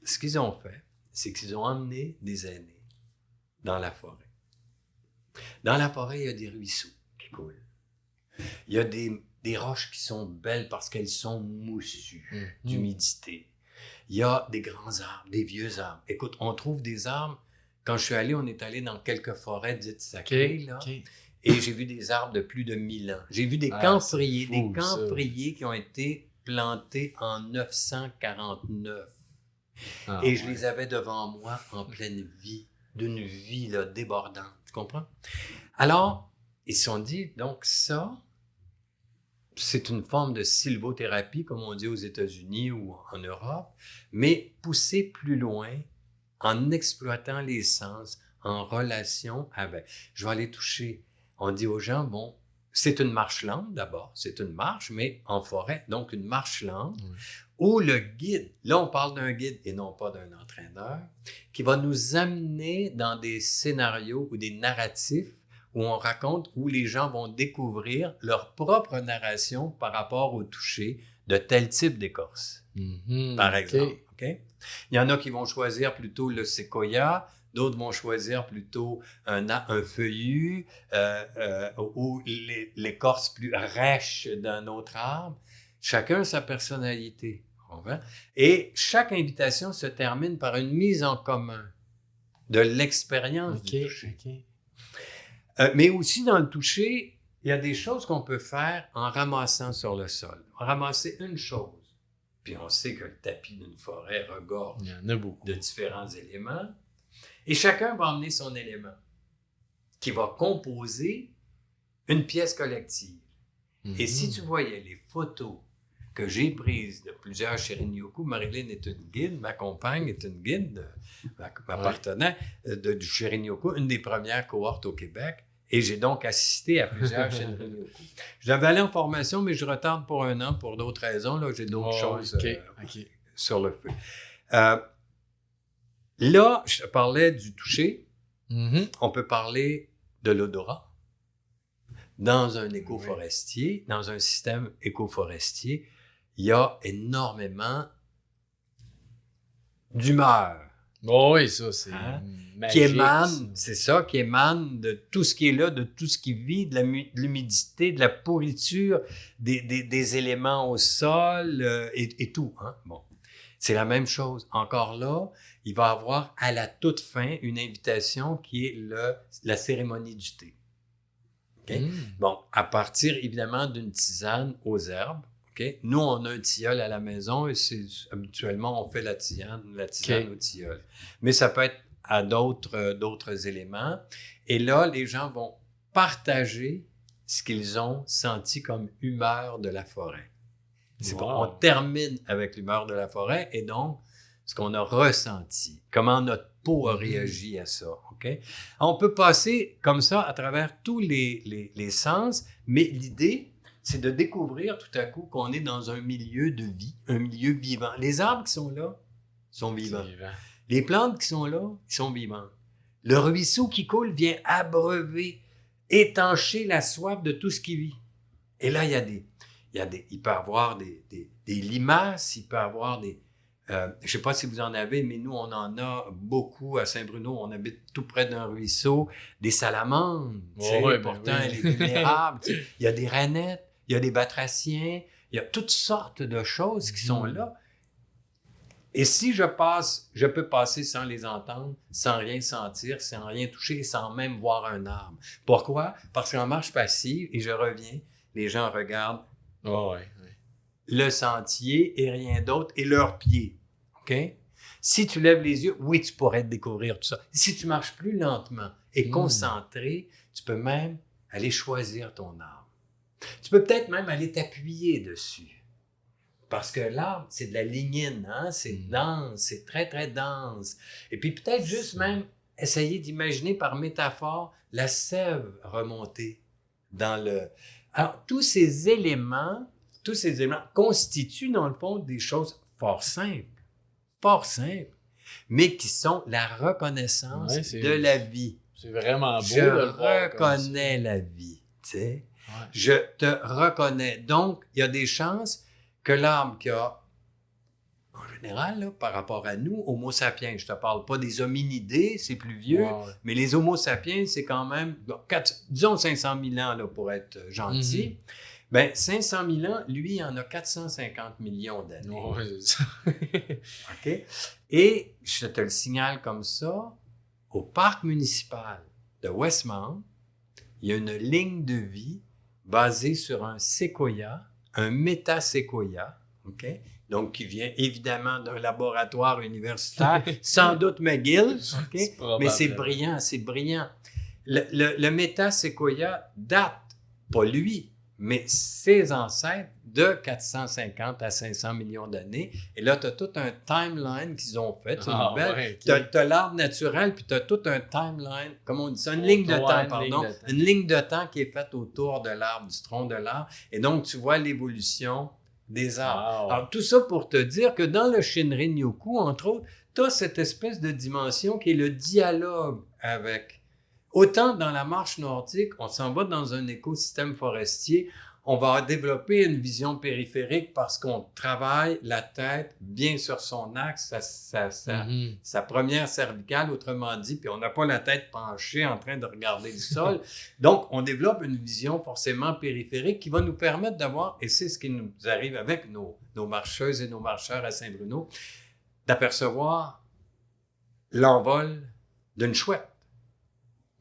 Speaker 2: Ce qu'ils ont fait, c'est qu'ils ont emmené des aînés dans la forêt. Dans la forêt, il y a des ruisseaux qui coulent. Il y a des roches qui sont belles parce qu'elles sont moussues d'humidité. Il y a des grands arbres, des vieux arbres. Écoute, on trouve des arbres. Quand je suis allé, on est allé dans quelques forêts dites sacrées, là, et j'ai vu des arbres de plus de 1000 ans. J'ai vu des camphriers qui ont été plantés en 949. Et je les avais devant moi en pleine vie, d'une vie là, débordante. Tu comprends? Alors, ils se sont dit, donc ça, c'est une forme de sylvothérapie, comme on dit aux États-Unis ou en Europe, mais poussée plus loin en exploitant les sens, en relation avec. Je vais aller toucher. On dit aux gens, bon, c'est une marche lente d'abord, c'est une marche, mais en forêt, donc une marche lente, Ou le guide, là on parle d'un guide et non pas d'un entraîneur, qui va nous amener dans des scénarios ou des narratifs où on raconte, où les gens vont découvrir leur propre narration par rapport au toucher de tel type d'écorce, par exemple. Okay? Il y en a qui vont choisir plutôt le séquoia, d'autres vont choisir plutôt un feuillu ou l'écorce plus rêche d'un autre arbre. Chacun a sa personnalité. Et chaque invitation se termine par une mise en commun de l'expérience du toucher. Mais aussi dans le toucher, il y a des choses qu'on peut faire en ramassant sur le sol. Ramasser une chose. Puis on sait que le tapis d'une forêt regorge de différents éléments. Et chacun va emmener son élément qui va composer une pièce collective. Et si tu voyais les photos que j'ai prises de plusieurs Shirin-yoku, Marilyn est une guide, ma compagne est une guide, ma partenaire du Shirin-yoku, une des premières cohortes au Québec, et j'ai donc assisté à plusieurs Shirin-yoku. Je devais aller en formation, mais je retarde pour 1 an pour d'autres raisons. Là, j'ai d'autres choses sur le feu. Là, je te parlais du toucher. On peut parler de l'odorat. Dans un écoforestier, dans un système écoforestier, il y a énormément d'humeur.
Speaker 1: Oui, ça, c'est magique.
Speaker 2: Qui émane, c'est ça, qui émane de tout ce qui est là, de tout ce qui vit, de l'humidité, de la pourriture, des éléments au sol et tout. Hein? Bon. C'est la même chose. Encore là, il va y avoir à la toute fin une invitation qui est la cérémonie du thé. Okay? Bon, à partir évidemment d'une tisane aux herbes. Okay? Nous, on a un tilleul à la maison et habituellement, on fait la tisane au tilleul. Mais ça peut être à d'autres éléments. Et là, les gens vont partager ce qu'ils ont senti comme humeur de la forêt. On termine avec l'humeur de la forêt et donc ce qu'on a ressenti, comment notre peau a réagi à ça. Okay? On peut passer comme ça à travers tous les sens, mais l'idée, c'est de découvrir tout à coup qu'on est dans un milieu de vie, un milieu vivant. Les arbres qui sont là sont vivants. Les plantes qui sont là, ils sont vivantes. Le ruisseau qui coule vient abreuver, étancher la soif de tout ce qui vit. Et là, il peut y avoir des limaces, il peut y avoir des... je ne sais pas si vous en avez, mais nous, on en a beaucoup à Saint-Bruno. On habite tout près d'un ruisseau. Des salamandres, pourtant, elle est vulnérable. Il y a des rainettes, il y a des batraciens, il y a toutes sortes de choses qui sont là. Et si je peux passer sans les entendre, sans rien sentir, sans rien toucher, sans même voir un arbre. Pourquoi? Parce qu'en marche passive, et je reviens, les gens regardent le sentier et rien d'autre, et leurs pieds. OK? Si tu lèves les yeux, oui, tu pourrais découvrir tout ça. Si tu marches plus lentement et concentré, tu peux même aller choisir ton arbre. Tu peux peut-être même aller t'appuyer dessus. Parce que l'arbre, c'est de la lignine, hein? C'est dense, c'est très, très dense. Et puis peut-être juste même essayer d'imaginer par métaphore la sève remonter dans le... Alors, tous ces éléments constituent dans le fond des choses fort simples, mais qui sont la reconnaissance de la vie.
Speaker 1: C'est vraiment beau
Speaker 2: de le voir. Je reconnais la vie, tu sais.
Speaker 1: Ouais.
Speaker 2: Je te reconnais. Donc, il y a des chances que l'arbre qui a, en général, là, par rapport à nous, Homo sapiens, je te parle pas des hominidés, c'est plus vieux, mais les Homo sapiens, c'est quand même, disons 500 000 ans là, pour être gentil. Ben 500 000 ans, lui, il en a 450 millions d'années.
Speaker 1: C'est ça.
Speaker 2: OK? Et je te le signale comme ça, au parc municipal de Westmount, il y a une ligne de vie basée sur un séquoia, un métaséquoia, OK? Donc qui vient évidemment d'un laboratoire universitaire, sans doute McGill, OK? Mais c'est brillant. Le métaséquoia date, pas lui, mais ses ancêtres de 450 à 500 millions d'années. Et là, tu as tout un timeline qu'ils ont fait. Tu as l'arbre naturel, puis tu as tout un timeline, comme on dit ça, une ligne de temps, une ligne de temps qui est faite autour de l'arbre, du tronc de l'arbre. Et donc, tu vois l'évolution des arbres.
Speaker 1: Wow.
Speaker 2: Alors, tout ça pour te dire que dans le Shinrin-yoku, entre autres, tu as cette espèce de dimension qui est le dialogue avec. Autant dans la marche nordique, on s'en va dans un écosystème forestier, on va développer une vision périphérique parce qu'on travaille la tête bien sur son axe, sa première cervicale, autrement dit, puis on n'a pas la tête penchée en train de regarder le sol. Donc, on développe une vision forcément périphérique qui va nous permettre d'avoir, et c'est ce qui nous arrive avec nos marcheuses et nos marcheurs à Saint-Bruno, d'apercevoir l'envol d'une chouette.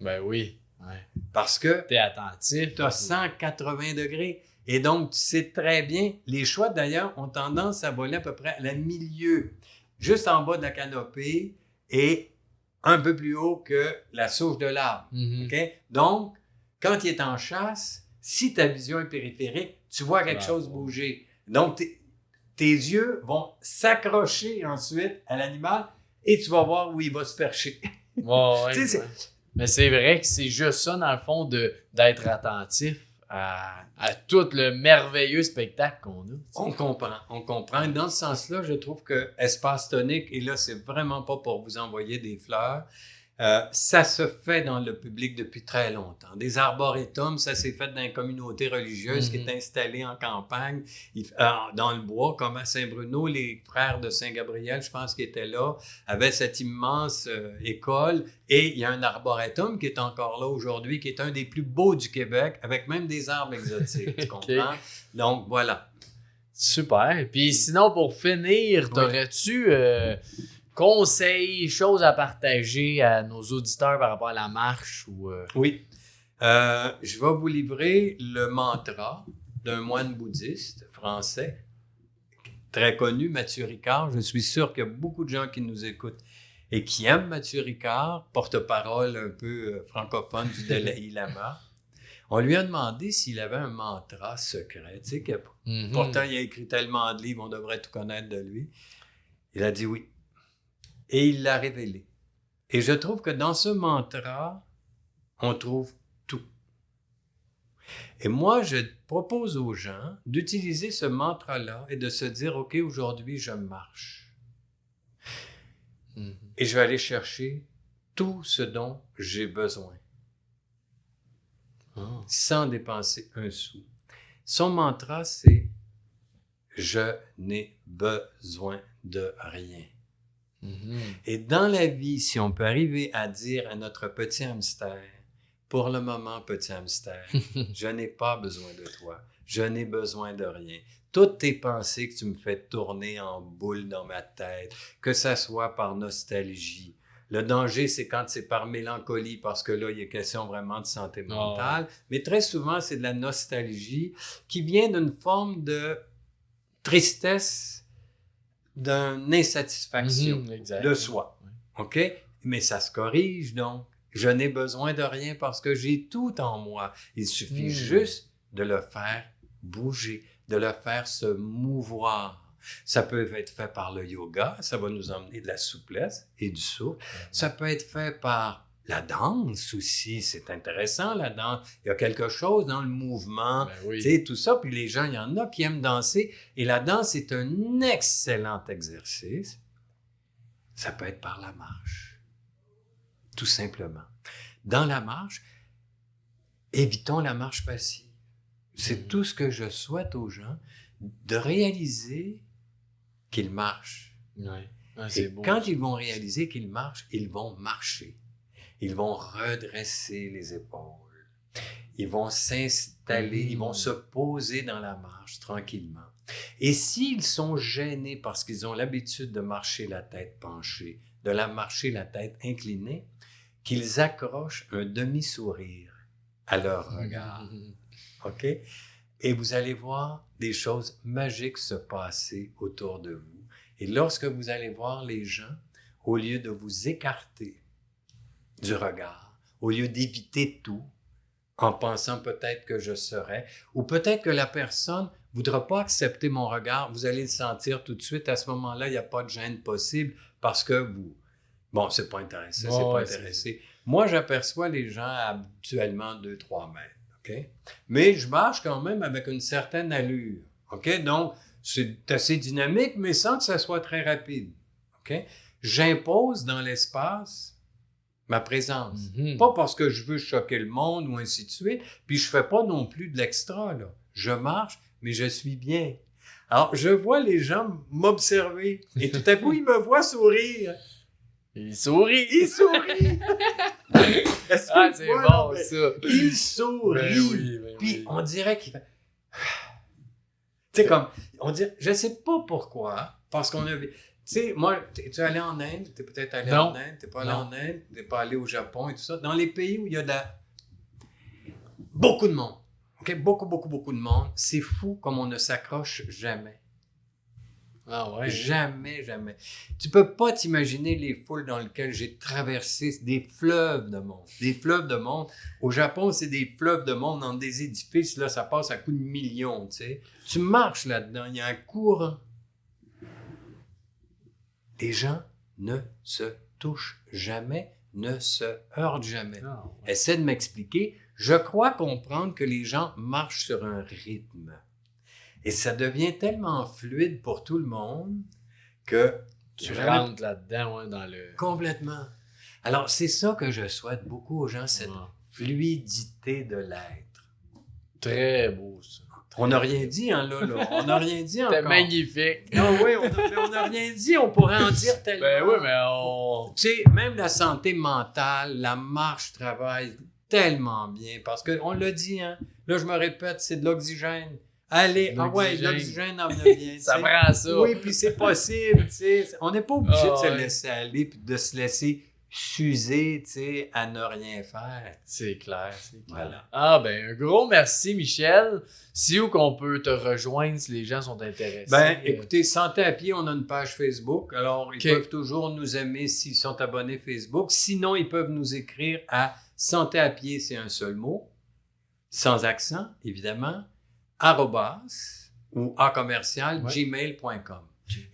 Speaker 1: Ben oui. Ouais.
Speaker 2: Parce que
Speaker 1: t'es attentif.
Speaker 2: tu as 180 degrés. Et donc, tu sais très bien, les chouettes d'ailleurs ont tendance à voler à peu près à la milieu, juste en bas de la canopée et un peu plus haut que la souche de l'arbre. Okay? Donc, quand il est en chasse, si ta vision est périphérique, tu vois quelque chose bouger. Donc, tes yeux vont s'accrocher ensuite à l'animal et tu vas voir où il va se percher.
Speaker 1: Ouais, mais c'est vrai que c'est juste ça, dans le fond, d'être attentif à tout le merveilleux spectacle qu'on a.
Speaker 2: On comprend. Dans ce sens-là, je trouve que Espace Tonique, et là, c'est vraiment pas pour vous envoyer des fleurs, ça se fait dans le public depuis très longtemps. Des arboretums, ça s'est fait dans une communauté religieuse qui est installée en campagne, dans le bois, comme à Saint-Bruno, les frères de Saint-Gabriel, je pense qu'ils étaient là, avaient cette immense école. Et il y a un arboretum qui est encore là aujourd'hui, qui est un des plus beaux du Québec, avec même des arbres exotiques, tu comprends? Donc, voilà.
Speaker 1: Super. Puis sinon, pour finir, t'aurais-tu... conseils, choses à partager à nos auditeurs par rapport à la marche?
Speaker 2: Oui. Je vais vous livrer le mantra d'un moine bouddhiste français, très connu, Mathieu Ricard. Je suis sûr qu'il y a beaucoup de gens qui nous écoutent et qui aiment Mathieu Ricard, porte-parole un peu francophone du Dalai Lama. On lui a demandé s'il avait un mantra secret. Tu sais, pourtant, il a écrit tellement de livres, on devrait tout connaître de lui. Il a dit oui. Et il l'a révélé. Et je trouve que dans ce mantra, on trouve tout. Et moi, je propose aux gens d'utiliser ce mantra-là et de se dire, OK, aujourd'hui, je marche. Et je vais aller chercher tout ce dont j'ai besoin. Sans dépenser un sou. Son mantra, c'est « Je n'ai besoin de rien ». Et dans la vie, si on peut arriver à dire à notre petit hamster, pour le moment, petit hamster, je n'ai pas besoin de toi, je n'ai besoin de rien. Toutes tes pensées que tu me fais tourner en boule dans ma tête, que ça soit par nostalgie. Le danger, c'est quand c'est par mélancolie, parce que là, il y a question vraiment de santé mentale. Mais très souvent, c'est de la nostalgie qui vient d'une forme de tristesse, d'une insatisfaction de soi. OK? Mais ça se corrige, donc. Je n'ai besoin de rien parce que j'ai tout en moi. Il suffit juste de le faire bouger, de le faire se mouvoir. Ça peut être fait par le yoga, ça va nous emmener de la souplesse et du souffle. Ça peut être fait par la danse aussi, c'est intéressant la danse. Il y a quelque chose dans le mouvement, tu sais, tout ça. Puis les gens, il y en a qui aiment danser. Et la danse est un excellent exercice. Ça peut être par la marche, tout simplement. Dans la marche, évitons la marche passive. C'est tout ce que je souhaite aux gens, de réaliser qu'ils marchent. Et beau, quand ils vont réaliser qu'ils marchent, ils vont marcher. Ils vont redresser les épaules. Ils vont s'installer, ils vont se poser dans la marche tranquillement. Et s'ils sont gênés parce qu'ils ont l'habitude de marcher la tête penchée, de marcher la tête inclinée, qu'ils accrochent un demi-sourire à leur regard. OK? Et vous allez voir des choses magiques se passer autour de vous. Et lorsque vous allez voir les gens, au lieu de vous écarter du regard, au lieu d'éviter tout, en pensant peut-être que je serai, ou peut-être que la personne ne voudra pas accepter mon regard, vous allez le sentir tout de suite. À ce moment-là, il n'y a pas de gêne possible parce que vous... Bon, c'est pas intéressé, c'est pas intéressé. Moi, j'aperçois les gens habituellement 2-3 mètres, OK? Mais je marche quand même avec une certaine allure, OK? Donc, c'est assez dynamique, mais sans que ça soit très rapide. OK? J'impose dans l'espace ma présence. Pas parce que je veux choquer le monde ou ainsi de suite. Puis je fais pas non plus de l'extra, là. Je marche, mais je suis bien. Alors, je vois les gens m'observer. Et tout à coup, ils me voient sourire.
Speaker 1: Il sourit.
Speaker 2: Il sourit. Est-ce
Speaker 1: Ah,
Speaker 2: que
Speaker 1: c'est
Speaker 2: tu vois,
Speaker 1: bon,
Speaker 2: là,
Speaker 1: ça.
Speaker 2: il sourit.
Speaker 1: Ben oui, ben
Speaker 2: Puis
Speaker 1: oui.
Speaker 2: on dirait qu'il fait... Tu sais, comme... On dirait... Je sais pas pourquoi, parce qu'on a... Tu sais, moi, tu es allé en Inde? Tu es peut-être allé
Speaker 1: Non.
Speaker 2: en Inde? Tu n'es pas allé
Speaker 1: Non.
Speaker 2: en Inde? Tu n'es pas allé au Japon et tout ça? Dans les pays où il y a beaucoup de monde. OK? Beaucoup de monde. C'est fou comme on ne s'accroche jamais.
Speaker 1: Ah ouais.
Speaker 2: Jamais. Tu peux pas t'imaginer les foules dans lesquelles j'ai traversé des fleuves de monde. Des fleuves de monde. Au Japon, c'est des fleuves de monde dans des édifices. Là, ça passe à coups de millions, tu sais. Tu marches là-dedans, il y a un courant. Les gens ne se touchent jamais, ne se heurtent jamais.
Speaker 1: Ah, ouais.
Speaker 2: Essaie de m'expliquer. Je crois comprendre que les gens marchent sur un rythme. Et ça devient tellement fluide pour tout le monde que
Speaker 1: Tu rentres là-dedans, ouais, dans le...
Speaker 2: complètement. Alors, c'est ça que je souhaite beaucoup aux gens, cette
Speaker 1: Ah,
Speaker 2: fluidité de l'être.
Speaker 1: très beau, ça.
Speaker 2: On n'a rien dit, hein, là. On n'a rien dit encore.
Speaker 1: C'était magnifique.
Speaker 2: Non, oui, on n'a rien dit. On pourrait en dire tellement.
Speaker 1: Ben oui, mais on...
Speaker 2: Tu sais, même la santé mentale, la marche travaille tellement bien parce qu'on l'a dit, hein. Là, je me répète, c'est de l'oxygène. Allez, ah ouais, l'oxygène en vient bien.
Speaker 1: Ça prend ça.
Speaker 2: Oui, puis c'est possible, tu sais. On n'est pas obligé de se
Speaker 1: ouais.
Speaker 2: laisser aller puis de se laisser s'user, tu sais, à ne rien faire.
Speaker 1: C'est clair, c'est clair.
Speaker 2: Voilà.
Speaker 1: Ah ben, un gros merci, Michel. Si où qu'on peut te rejoindre si les gens sont intéressés?
Speaker 2: Ben, écoutez, Santé à pied, on a une page Facebook. Alors, ils
Speaker 1: OK.
Speaker 2: peuvent toujours nous aimer s'ils sont abonnés Facebook. Sinon, ils peuvent nous écrire à Santé à pied, c'est un seul mot, sans accent, évidemment, @ ou @commercial,
Speaker 1: Ouais.
Speaker 2: gmail.com.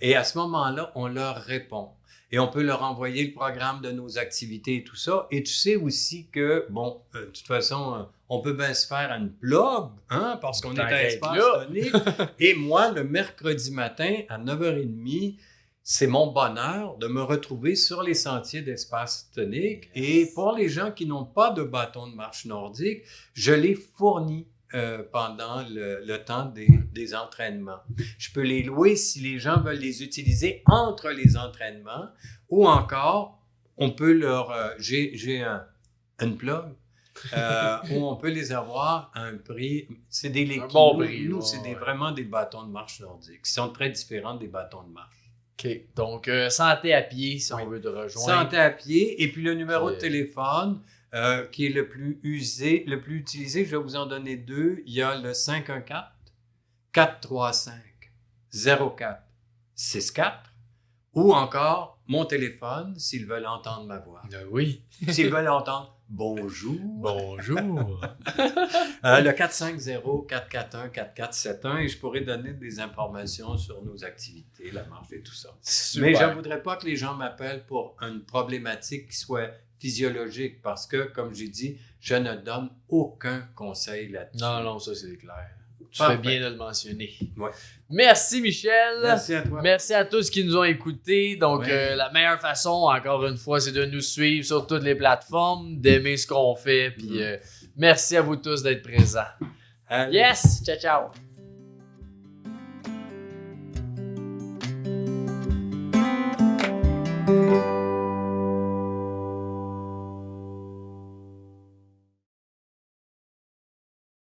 Speaker 2: Et à ce moment-là, on leur répond. Et on peut leur envoyer le programme de nos activités et tout ça. Et tu sais aussi que, bon, de toute façon, on peut bien se faire une blog, hein, parce qu'on est à
Speaker 1: T'inquiète
Speaker 2: Espace
Speaker 1: là.
Speaker 2: Tonique. Et moi, le mercredi matin, à 9h30, c'est mon bonheur de me retrouver sur les sentiers d'Espace Tonique. Et pour les gens qui n'ont pas de bâton de marche nordique, je les fournis pendant le temps des entraînements. Je peux les louer si les gens veulent les utiliser entre les entraînements ou encore, on peut leur... j'ai une plug où on peut les avoir à un prix... C'est des Lequino.
Speaker 1: bon prix,
Speaker 2: Nous,
Speaker 1: ouais,
Speaker 2: c'est
Speaker 1: ouais.
Speaker 2: vraiment des bâtons de marche nordiques qui sont très différents des bâtons de marche.
Speaker 1: OK. Donc, santé à pied, si
Speaker 2: Oui.
Speaker 1: on veut te rejoindre.
Speaker 2: Santé à pied. Et puis le numéro de
Speaker 1: Puis,
Speaker 2: téléphone qui est le plus utilisé, je vais vous en donner deux. Il y a le 514-435-0464 ou encore mon téléphone s'ils veulent entendre ma voix.
Speaker 1: Oui.
Speaker 2: S'ils veulent entendre bonjour.
Speaker 1: Bonjour.
Speaker 2: Le 450-441-4471 et je pourrais donner des informations sur nos activités, la marche et tout ça.
Speaker 1: Super.
Speaker 2: Mais je ne voudrais pas que les gens m'appellent pour une problématique qui soit physiologique parce que, comme j'ai dit, je ne donne aucun conseil là-dessus.
Speaker 1: Non, ça c'est clair. Tu
Speaker 2: Parfait.
Speaker 1: fais bien de le mentionner.
Speaker 2: Ouais.
Speaker 1: Merci Michel.
Speaker 2: Merci à toi.
Speaker 1: Merci à tous qui nous ont écoutés. Donc,
Speaker 2: Ouais.
Speaker 1: la meilleure façon, encore une fois, c'est de nous suivre sur toutes les plateformes, d'aimer ce qu'on fait. Puis, merci à vous tous d'être présents.
Speaker 2: Allez.
Speaker 1: Yes! Ciao, ciao!